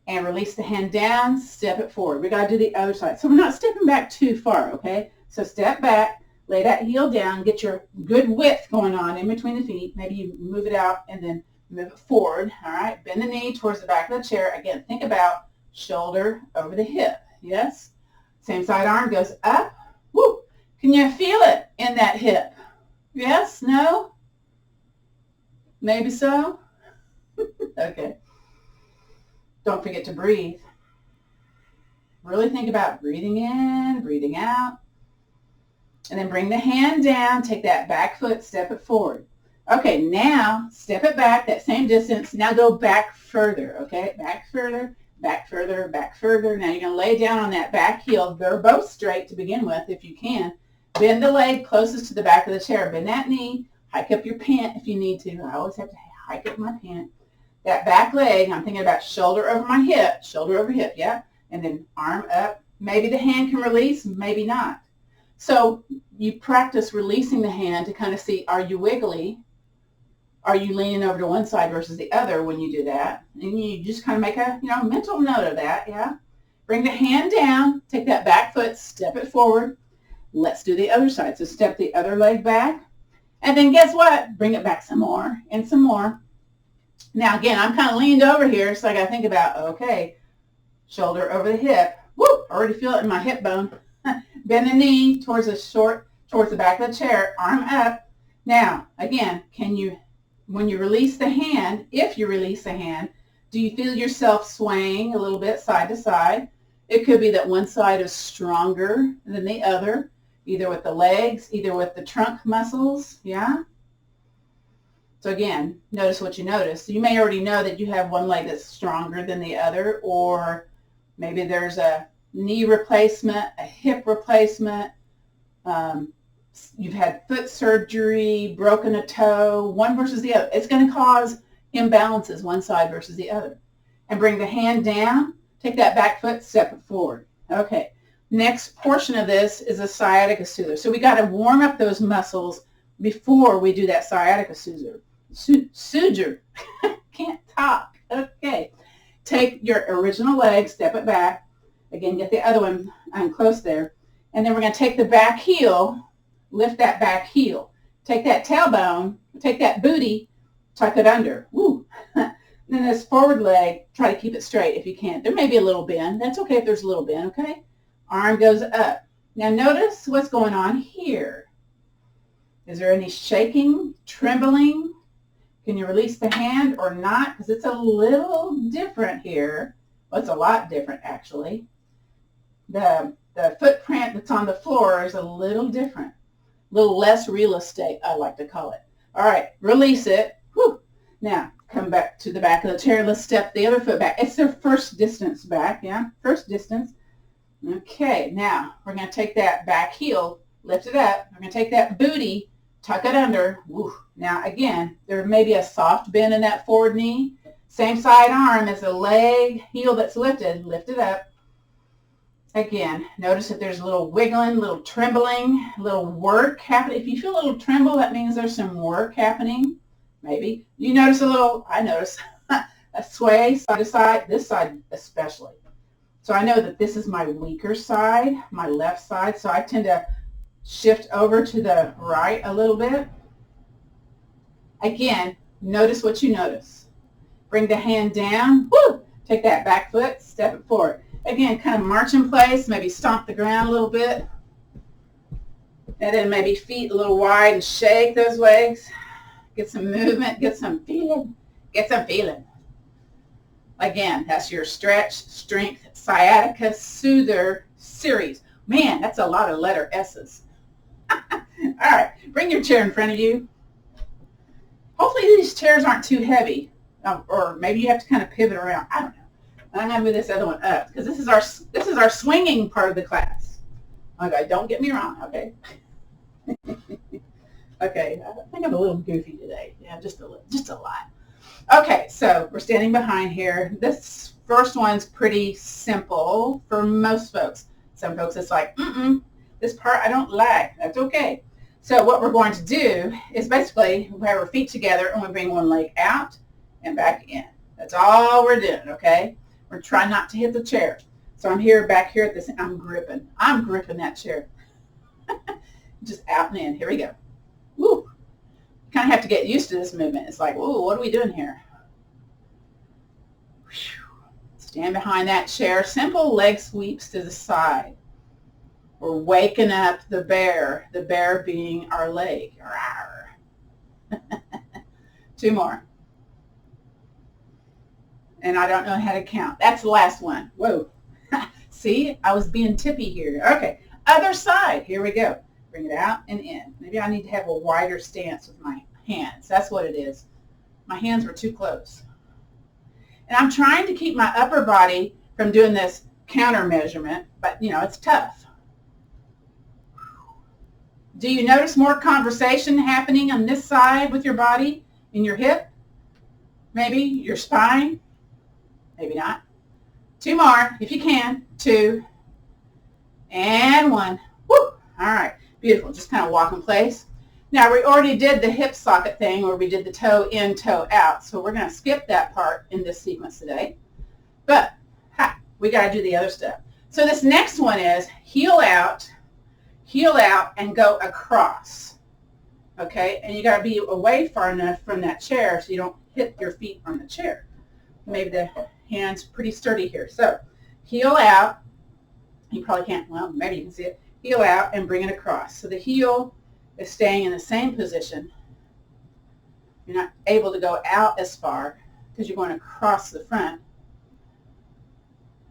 and release the hand down, step it forward. We got to do the other side. So we're not stepping back too far, okay? So step back, lay that heel down, get your good width going on in between the feet. Maybe you move it out and then move it forward, all right? Bend the knee towards the back of the chair. Again, think about shoulder over the hip, yes? Same side arm goes up. Woo! Can you feel it in that hip? Yes? No? Maybe so? Okay. Don't forget to breathe. Really think about breathing in, breathing out. And then bring the hand down, take that back foot, step it forward. Okay, now step it back that same distance. Now go back further, okay? Back further, back further, back further. Now you're going to lay down on that back heel. They're both straight to begin with if you can. Bend the leg closest to the back of the chair. Bend that knee. Hike up your pant if you need to. I always have to hike up my pant. That back leg, I'm thinking about shoulder over my hip, shoulder over hip, yeah? And then arm up. Maybe the hand can release, maybe not. So you practice releasing the hand to kind of see, are you wiggly? Are you leaning over to one side versus the other when you do that? And you just kind of make a mental note of that, yeah? Bring the hand down, take that back foot, step it forward. Let's do the other side. So step the other leg back. And then guess what? Bring it back some more and some more. Now, again, I'm kind of leaned over here, so I got to think about, okay, shoulder over the hip. Woo! Already feel it in my hip bone. Bend the knee towards the back of the chair, arm up. Now, again, when you release the hand, if you release the hand, do you feel yourself swaying a little bit side to side? It could be that one side is stronger than the other, either with the legs, either with the trunk muscles, yeah? So again, notice what you notice. You may already know that you have one leg that's stronger than the other, or maybe there's a knee replacement, a hip replacement. You've had foot surgery, broken a toe, one versus the other. It's going to cause imbalances one side versus the other. And bring the hand down, take that back foot, step it forward. Okay, next portion of this is a sciatica soother. So we got to warm up those muscles before we do that sciatica soother. Can't talk. Okay. Take your original leg, step it back. Again, get the other one close there. And then we're going to take the back heel, lift that back heel. Take that tailbone, take that booty, tuck it under. Woo. Then this forward leg, try to keep it straight if you can. There may be a little bend. That's okay if there's a little bend, okay? Arm goes up. Now notice what's going on here. Is there any shaking, trembling? Can you release the hand or not? Because it's a little different here. Well, it's a lot different, actually. The footprint that's on the floor is a little different. A little less real estate, I like to call it. All right, release it. Whew. Now, come back to the back of the chair. Let's step the other foot back. It's their first distance back, yeah? First distance. Okay, now we're going to take that back heel, lift it up. We're going to take that booty, tuck it under. Woo. Now, again, there may be a soft bend in that forward knee. Same side arm as the leg, heel that's lifted. Lift it up. Again, notice if there's a little wiggling, a little trembling, a little work happening. If you feel a little tremble, that means there's some work happening. Maybe. You notice a little, I notice, a sway side to side, this side especially. So I know that this is my weaker side, my left side, so I tend to shift over to the right a little bit. Again, notice what you notice. Bring the hand down. Woo! Take that back foot, step it forward. Again, kind of march in place, maybe stomp the ground a little bit. And then maybe feet a little wide and shake those legs. Get some movement, get some feeling. Get some feeling. Again, that's your stretch, strength, sciatica, soother series. Man, that's a lot of letter S's. All right, bring your chair in front of you. Hopefully these chairs aren't too heavy, or maybe you have to kind of pivot around. I don't know. I'm gonna move this other one up because this is our swinging part of the class. Okay, don't get me wrong. Okay. Okay, I think I'm a little goofy today. Yeah, just a lot. Okay, so we're standing behind here. This first one's pretty simple for most folks. Some folks it's like, this part I don't like. That's okay. So what we're going to do is basically we have our feet together and we bring one leg out and back in. That's all we're doing, okay? We're trying not to hit the chair. So I'm here, back here at this, I'm gripping that chair. Just out and in. Here we go. Woo. You kind of have to get used to this movement. It's like, whoa, what are we doing here? Stand behind that chair. Simple leg sweeps to the side. We're waking up the bear being our leg. Two more. And I don't know how to count. That's the last one. Whoa. See, I was being tippy here. Okay, other side. Here we go. Bring it out and in. Maybe I need to have a wider stance with my hands. That's what it is. My hands were too close. And I'm trying to keep my upper body from doing this counter measurement, but you know, it's tough. Do you notice more conversation happening on this side with your body, in your hip? Maybe your spine? Maybe not. Two more, if you can. Two. And one. Woo! All right. Beautiful. Just kind of walk in place. Now, we already did the hip socket thing where we did the toe in, toe out. So we're going to skip that part in this sequence today. But, we got to do the other stuff. So this next one is heel out, and go across. Okay? And you got to be away far enough from that chair so you don't hit your feet on the chair. Maybe the hand's pretty sturdy here. So, heel out. You probably can't, well, maybe you can see it. Heel out and bring it across. So the heel is staying in the same position. You're not able to go out as far because you're going across the front.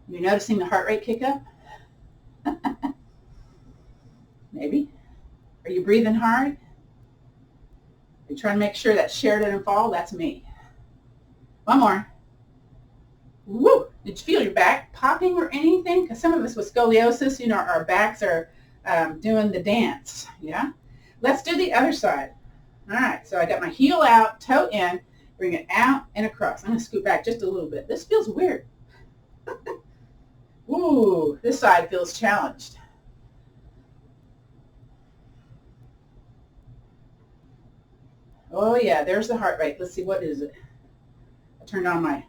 You're noticing the heart rate kick up? Maybe. Are you breathing hard? Are you trying to make sure that chair didn't fall? That's me. One more. Woo! Did you feel your back popping or anything? Because some of us with scoliosis, you know, our backs are doing the dance. Yeah? Let's do the other side. All right, so I got my heel out, toe in, bring it out and across. I'm going to scoot back just a little bit. This feels weird. Ooh, this side feels challenged. Oh, yeah, there's the heart rate. Let's see, what is it? I turned on my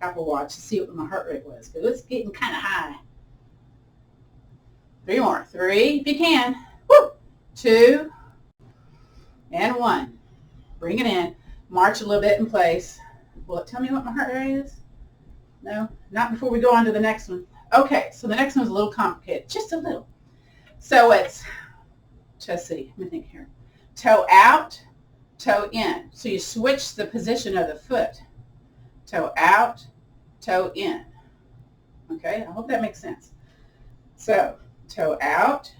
Apple Watch to see what my heart rate was, because it's getting kind of high. Three more. Three, if you can. Woo! Two, and one. Bring it in. March a little bit in place. Will it tell me what my heart rate is? No, not before we go on to the next one. Okay, so the next one's a little complicated, just a little. So it's, let's see, let me think here. Toe out, toe in. So you switch the position of the foot. Toe out, toe in. Okay, I hope that makes sense. So, toe out,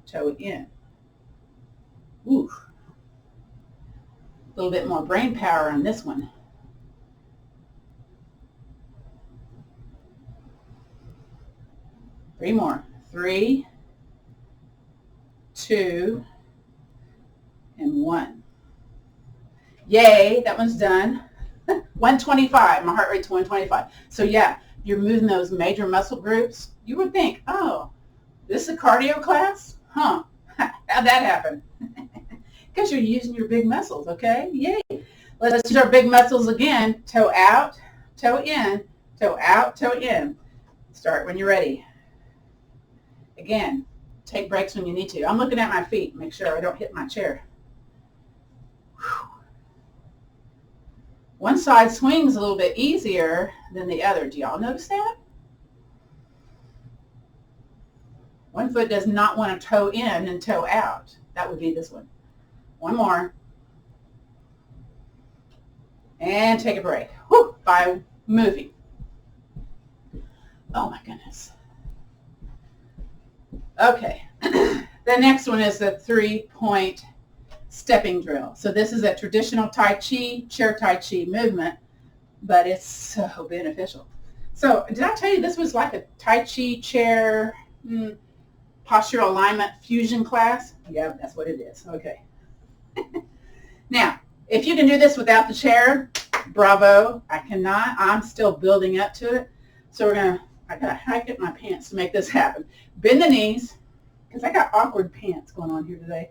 toe in. Ooh. A little bit more brain power on this one. Three more. 3, 2, and 1. Yay, that one's done. 125, my heart rate's 125. So yeah, you're moving those major muscle groups. You would think, oh, this is a cardio class? Huh, how'd that happen? Because you're using your big muscles, okay? Yay. Let's use our big muscles again. Toe out, toe in, toe out, toe in. Start when you're ready. Again, take breaks when you need to. I'm looking at my feet, make sure I don't hit my chair. Whew. One side swings a little bit easier than the other. Do y'all notice that? One foot does not want to toe in and toe out. That would be this one. One more. And take a break. Whew, by moving. Oh my goodness. Okay. The next one is the 3-point stepping drill. So this is a traditional Tai Chi, Chair Tai Chi movement, but it's so beneficial. So did I tell you this was like a Tai Chi chair postural alignment fusion class? Yeah, that's what it is. Okay. Now, if you can do this without the chair, bravo. I cannot. I'm still building up to it. So I got to hike up my pants to make this happen. Bend the knees, because I got awkward pants going on here today.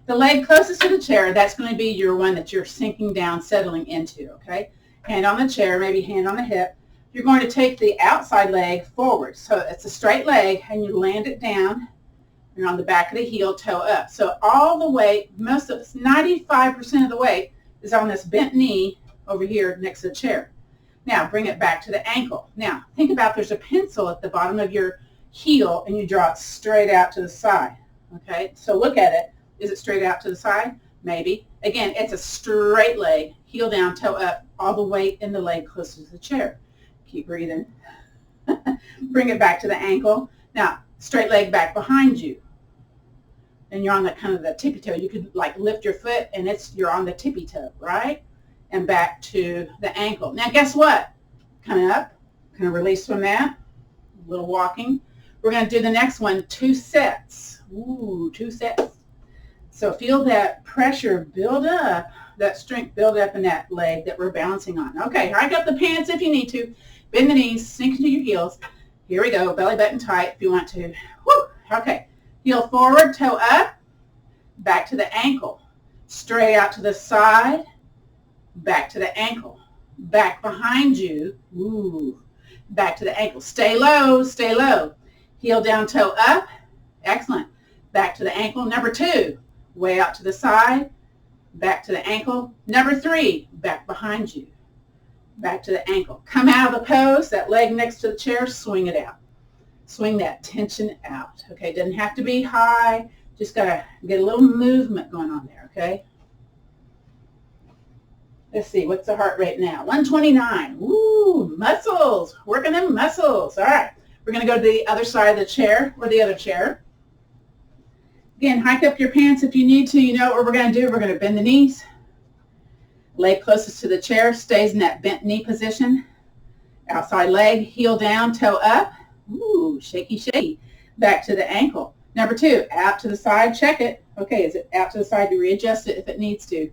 The leg closest to the chair, that's going to be your one that you're sinking down, settling into, okay? Hand on the chair, maybe hand on the hip. You're going to take the outside leg forward. So it's a straight leg, and you land it down. You're on the back of the heel, toe up. So all the weight, 95% of the weight is on this bent knee over here next to the chair. Now, bring it back to the ankle. Now, think about there's a pencil at the bottom of your heel, and you draw it straight out to the side, okay? So look at it. Is it straight out to the side? Maybe. Again, it's a straight leg, heel down, toe up, all the weight in the leg closest to the chair. Keep breathing. Bring it back to the ankle. Now, straight leg back behind you. And you're on the kind of the tippy toe. You could like lift your foot and you're on the tippy toe, right? And back to the ankle. Now, guess what? Kind of up, kind of release from that. A little walking. We're going to do the next one, 2 sets. Ooh, 2 sets. So feel that pressure build up, that strength build up in that leg that we're balancing on. Okay, hike up the pants if you need to. Bend the knees, sink into your heels. Here we go, belly button tight if you want to. Woo! Okay, heel forward, toe up, back to the ankle. Straight out to the side, back to the ankle. Back behind you, ooh, back to the ankle. Stay low, stay low. Heel down, toe up. Excellent. Back to the ankle. Number 2, way out to the side, back to the ankle. Number 3, back behind you, back to the ankle. Come out of the pose, that leg next to the chair, swing it out. Swing that tension out. Okay, doesn't have to be high, just got to get a little movement going on there, okay? Let's see, what's the heart rate now? 129. Ooh, muscles, working them muscles. All right, we're going to go to the other side of the chair, or the other chair. Again, hike up your pants if you need to. You know what we're going to do. We're going to bend the knees. Leg closest to the chair stays in that bent knee position. Outside leg, heel down, toe up. Ooh, shaky, shaky. Back to the ankle. Number 2, out to the side. Check it. Okay, is it out to the side? To readjust it if it needs to.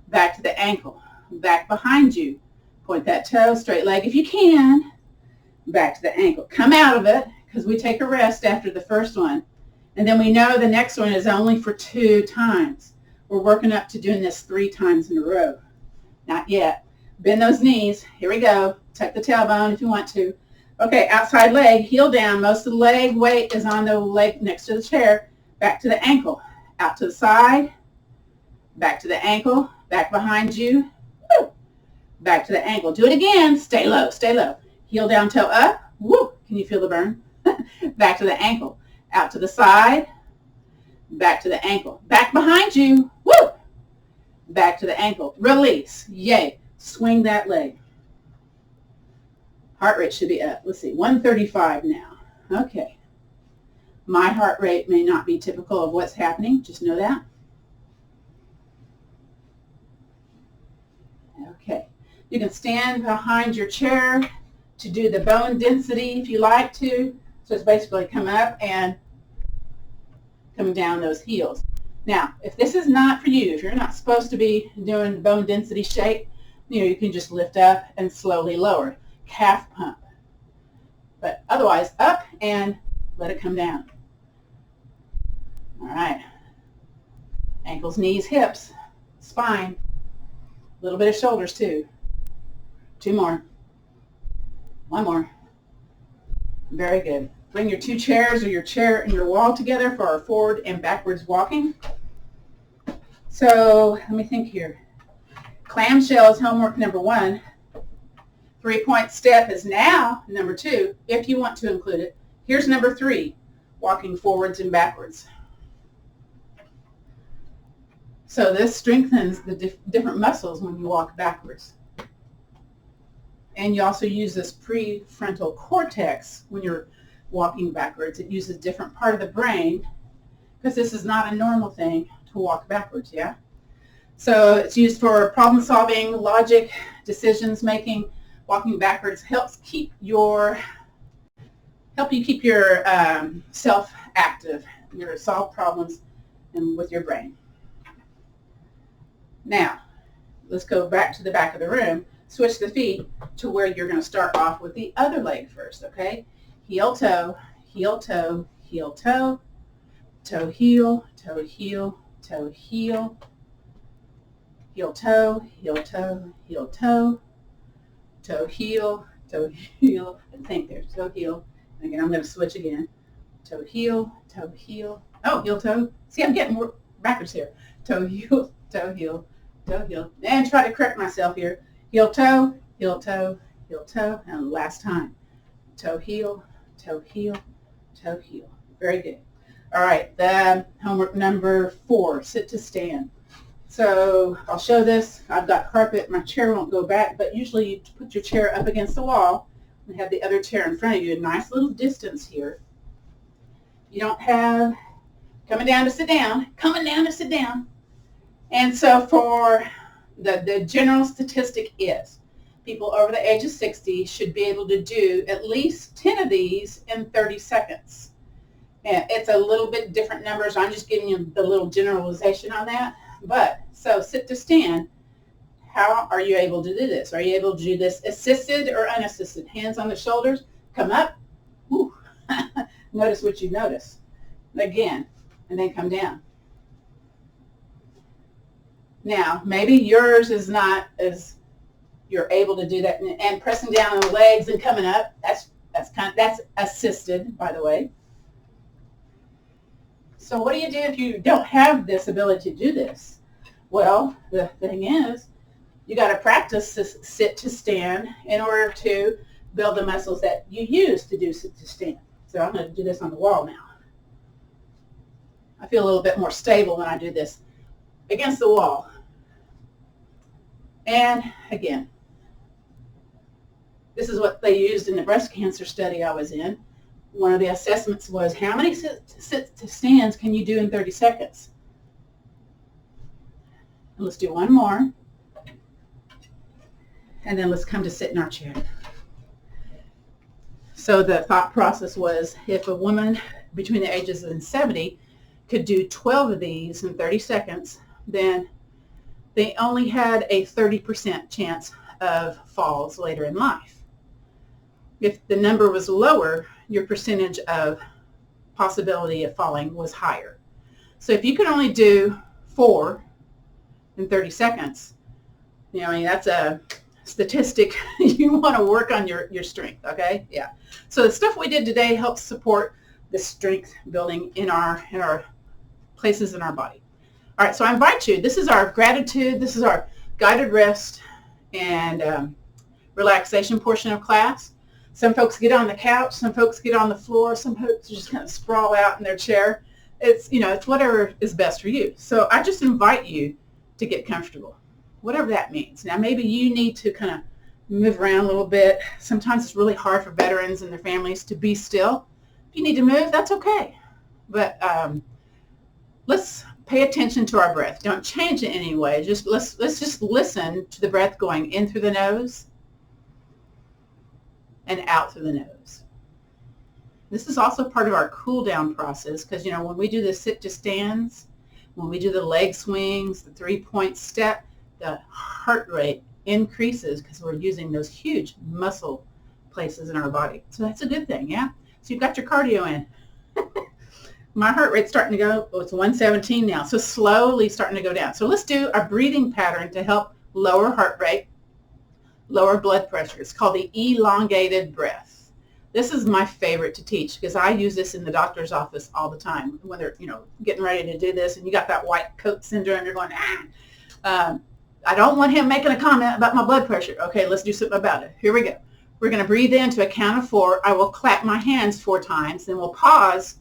Back to the ankle. Back behind you. Point that toe, straight leg if you can. Back to the ankle. Come out of it because we take a rest after the first one. And then we know the next one is only for 2 times. We're working up to doing this 3 times in a row. Not yet. Bend those knees. Here we go. Tuck the tailbone if you want to. Okay, outside leg, heel down. Most of the leg weight is on the leg next to the chair. Back to the ankle. Out to the side. Back to the ankle. Back behind you. Woo. Back to the ankle. Do it again. Stay low. Stay low. Heel down, toe up. Woo. Can you feel the burn? Back to the ankle. Out to the side, back to the ankle. Back behind you, woo! Back to the ankle. Release, yay. Swing that leg. Heart rate should be up. Let's see, 135 now. Okay. My heart rate may not be typical of what's happening. Just know that. Okay. You can stand behind your chair to do the bone density if you like to. So it's basically come up and come down those heels. Now, if this is not for you, if you're not supposed to be doing bone density shape, you can just lift up and slowly lower. Calf pump. But otherwise, up and let it come down. All right. Ankles, knees, hips, spine. A little bit of shoulders too. 2 more. 1 more. Very good. Bring your 2 chairs or your chair and your wall together for our forward and backwards walking. So let me think here. Clamshell is homework number 1. 3-point step is now number 2, if you want to include it. Here's number 3, walking forwards and backwards. So this strengthens the different muscles when you walk backwards. And you also use this prefrontal cortex when you're walking backwards. It uses a different part of the brain because this is not a normal thing to walk backwards, yeah? So it's used for problem solving, logic, decisions making. Walking backwards helps keep you keep your self active, your solve problems and with your brain. Now, let's go back to the back of the room. Switch the feet to where you're going to start off with the other leg first, okay? Heel, toe, heel, toe, heel, toe, toe, heel, toe, heel, toe, heel, heel, toe, heel, toe, heel, toe, toe, heel, and think there, toe, heel. And again, I'm going to switch again. Toe, heel, toe, heel. Oh, heel, toe. See, I'm getting more backwards here. Toe, heel, toe, heel, toe, heel. And try to correct myself here. Heel, toe, heel, toe, heel, toe. And last time. Toe, heel, toe, heel, toe, heel. Very good. All right, the homework number 4, sit to stand. So I'll show this. I've got carpet. My chair won't go back, but usually you put your chair up against the wall and have the other chair in front of you. A nice little distance here. You don't have coming down to sit down. And so for the general statistic is people over the age of 60 should be able to do at least 10 of these in 30 seconds. And it's a little bit different numbers. I'm just giving you the little generalization on that. But so sit to stand. How are you able to do this? Are you able to do this assisted or unassisted? Hands on the shoulders, come up. Ooh. Notice what you notice. Again, and then come down. Now, maybe yours is not as you're able to do that, and pressing down on the legs and coming up. That's assisted, by the way. So what do you do if you don't have this ability to do this? Well, the thing is, you got to practice to sit to stand in order to build the muscles that you use to do sit to stand. So I'm going to do this on the wall now. I feel a little bit more stable when I do this against the wall. And again, this is what they used in the breast cancer study I was in. One of the assessments was how many sit to stands can you do in 30 seconds? And let's do one more. And then let's come to sit in our chair. So the thought process was if a woman between the ages of 70 could do 12 of these in 30 seconds, then they only had a 30% chance of falls later in life. If the number was lower, your percentage of possibility of falling was higher. So if you could only do 4 in 30 seconds, you know, I mean, that's a statistic you want to work on your strength, okay? Yeah. So the stuff we did today helps support the strength building in our places in our body. All right, so I invite you. This is our gratitude. This is our guided rest and relaxation portion of class. Some folks get on the couch. Some folks get on the floor. Some folks just kind of sprawl out in their chair. It's, you know, it's whatever is best for you. So I just invite you to get comfortable, whatever that means. Now, maybe you need to kind of move around a little bit. Sometimes it's really hard for veterans and their families to be still. If you need to move, that's okay. But let's pay attention to our breath. Don't change it anyway. Just let's just listen to the breath going in through the nose and out through the nose. This is also part of our cool down process because, you know, when we do the sit to stands, when we do the leg swings, the 3-point step, the heart rate increases because we're using those huge muscle places in our body. So that's a good thing, yeah? So you've got your cardio in. My heart rate's starting to go, oh, it's 117 now. So slowly starting to go down. So let's do a breathing pattern to help lower heart rate, lower blood pressure. It's called the elongated breath. This is my favorite to teach because I use this in the doctor's office all the time when they're, you know, getting ready to do this and you got that white coat syndrome, you're going, I don't want him making a comment about my blood pressure. Okay, let's do something about it. Here we go. We're going to breathe in to a count of 4. I will clap my hands 4 times, then we'll pause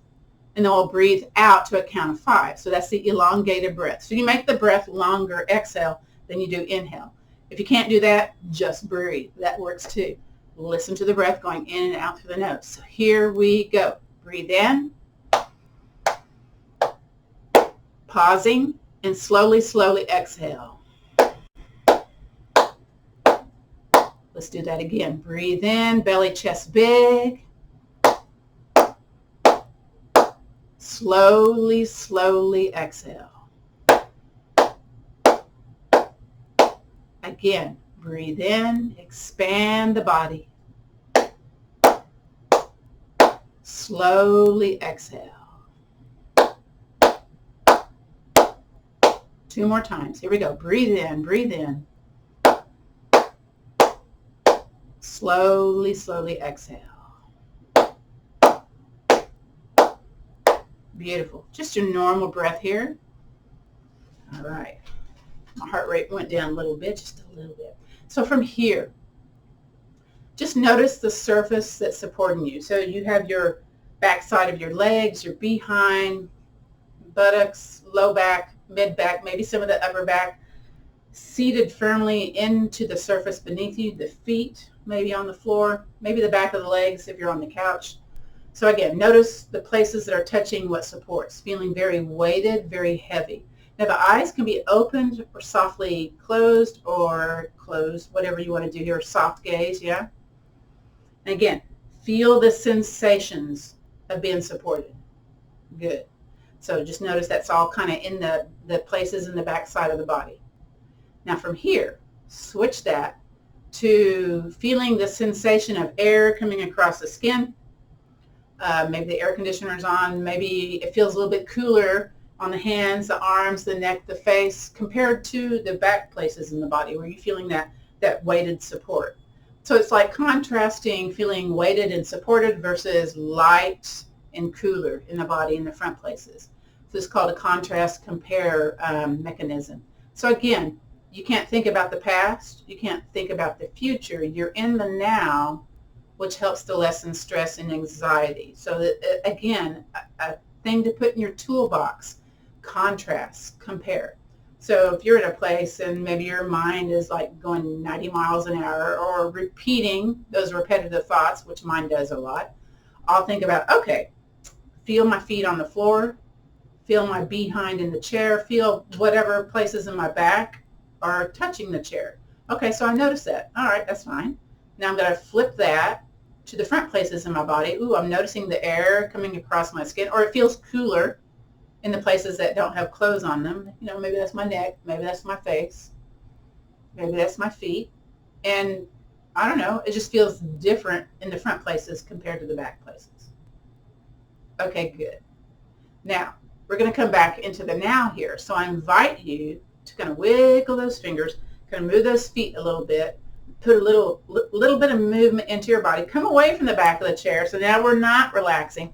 and then we'll breathe out to a count of 5. So that's the elongated breath. So you make the breath longer, exhale, than you do inhale. If you can't do that, just breathe. That works too. Listen to the breath going in and out through the nose. So here we go. Breathe in, pausing, and slowly, slowly exhale. Let's do that again. Breathe in, belly, chest big. Slowly, slowly exhale. Again, breathe in, expand the body. Slowly exhale. 2 more times. Here we go. Breathe in, breathe in. Slowly, slowly exhale. Beautiful. Just your normal breath here. All right. My heart rate went down a little bit, just a little bit. So from here, just notice the surface that's supporting you. So you have your back side of your legs, your behind, buttocks, low back, mid back, maybe some of the upper back, seated firmly into the surface beneath you, the feet maybe on the floor, maybe the back of the legs if you're on the couch. So again, notice the places that are touching what supports, feeling very weighted, very heavy. Now the eyes can be opened or softly closed, whatever you want to do here, soft gaze, yeah? And again, feel the sensations of being supported. Good. So just notice that's all kind of in the places in the back side of the body. Now from here, switch that to feeling the sensation of air coming across the skin. Maybe the air conditioner's on. Maybe it feels a little bit cooler on the hands, the arms, the neck, the face, compared to the back places in the body where you're feeling that weighted support. So it's like contrasting feeling weighted and supported versus light and cooler in the body in the front places. So it's called a contrast compare mechanism. So again, you can't think about the past. You can't think about the future. You're in the now, which helps to lessen stress and anxiety. So that, again, a thing to put in your toolbox, contrast, compare. So if you're at a place and maybe your mind is like going 90 miles an hour or repeating those repetitive thoughts, which mine does a lot, I'll think about, okay, feel my feet on the floor, feel my behind in the chair, feel whatever places in my back are touching the chair. Okay, so I notice that. All right, that's fine. Now I'm going to flip that to the front places in my body. Ooh, I'm noticing the air coming across my skin, or it feels cooler in the places that don't have clothes on them. You know, maybe that's my neck, maybe that's my face, maybe that's my feet. And I don't know, it just feels different in the front places compared to the back places. Okay, good. Now, we're going to come back into the now here. So I invite you to kind of wiggle those fingers, kind of move those feet a little bit, put a little bit of movement into your body. Come away from the back of the chair. So now we're not relaxing.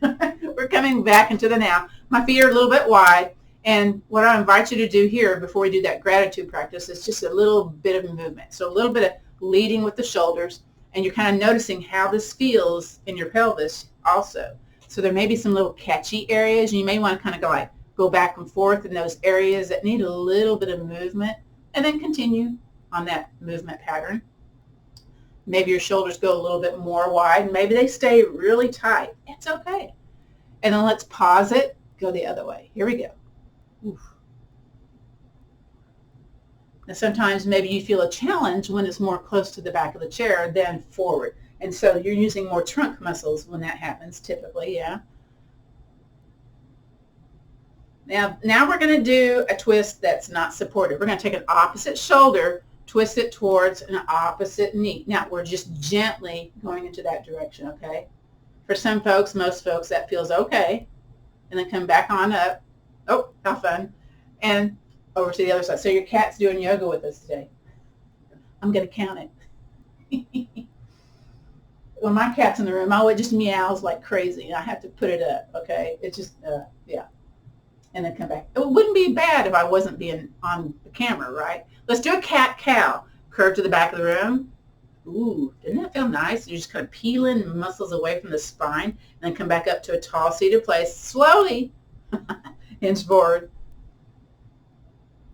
We're coming back into the now. My feet are a little bit wide. And what I invite you to do here before we do that gratitude practice is just a little bit of movement. So a little bit of leading with the shoulders. And you're kind of noticing how this feels in your pelvis also. So there may be some little catchy areas. You may want to kind of go back and forth in those areas that need a little bit of movement, and then continue on that movement pattern. Maybe your shoulders go a little bit more wide. Maybe they stay really tight. It's okay. And then let's pause it, go the other way. Here we go. Oof. Now sometimes maybe you feel a challenge when it's more close to the back of the chair than forward. And so you're using more trunk muscles when that happens, typically, yeah. Now we're going to do a twist that's not supported. We're going to take an opposite shoulder, twist it towards an opposite knee. Now, we're just gently going into that direction, okay? For some folks, most folks, that feels okay. And then come back on up. Oh, how fun. And over to the other side. So your cat's doing yoga with us today. I'm going to count it. When my cat's in the room, it just meows like crazy. I have to put it up, okay? It's just, yeah. And then come back. It wouldn't be bad if I wasn't being on the camera, right? Let's do a cat-cow. Curve to the back of the room. Ooh, didn't that feel nice? You're just kind of peeling muscles away from the spine and then come back up to a tall seated place. Slowly hinge forward.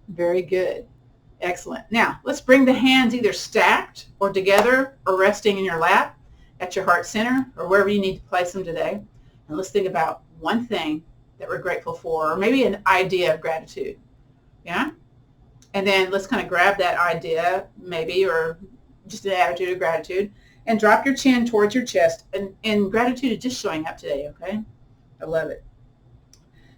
Very good. Excellent. Now, let's bring the hands either stacked or together or resting in your lap at your heart center or wherever you need to place them today. And let's think about one thing that we're grateful for, or maybe an idea of gratitude. Yeah? And then let's kind of grab that idea, maybe, or just an attitude of gratitude, and drop your chin towards your chest. And gratitude is just showing up today, okay? I love it.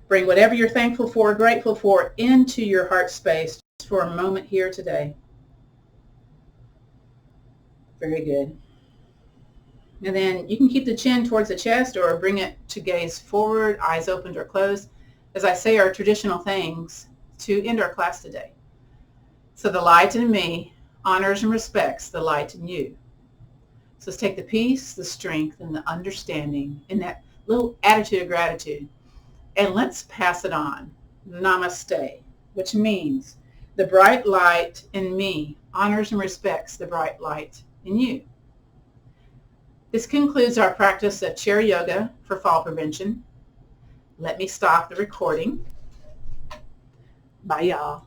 Bring whatever you're thankful for, grateful for, into your heart space just for a moment here today. Very good. And then you can keep the chin towards the chest or bring it to gaze forward, eyes opened or closed, as I say our traditional things to end our class today. So the light in me honors and respects the light in you. So let's take the peace, the strength, and the understanding in that little attitude of gratitude, and let's pass it on. Namaste, which means the bright light in me honors and respects the bright light in you. This concludes our practice of chair yoga for fall prevention. Let me stop the recording. Bye, y'all.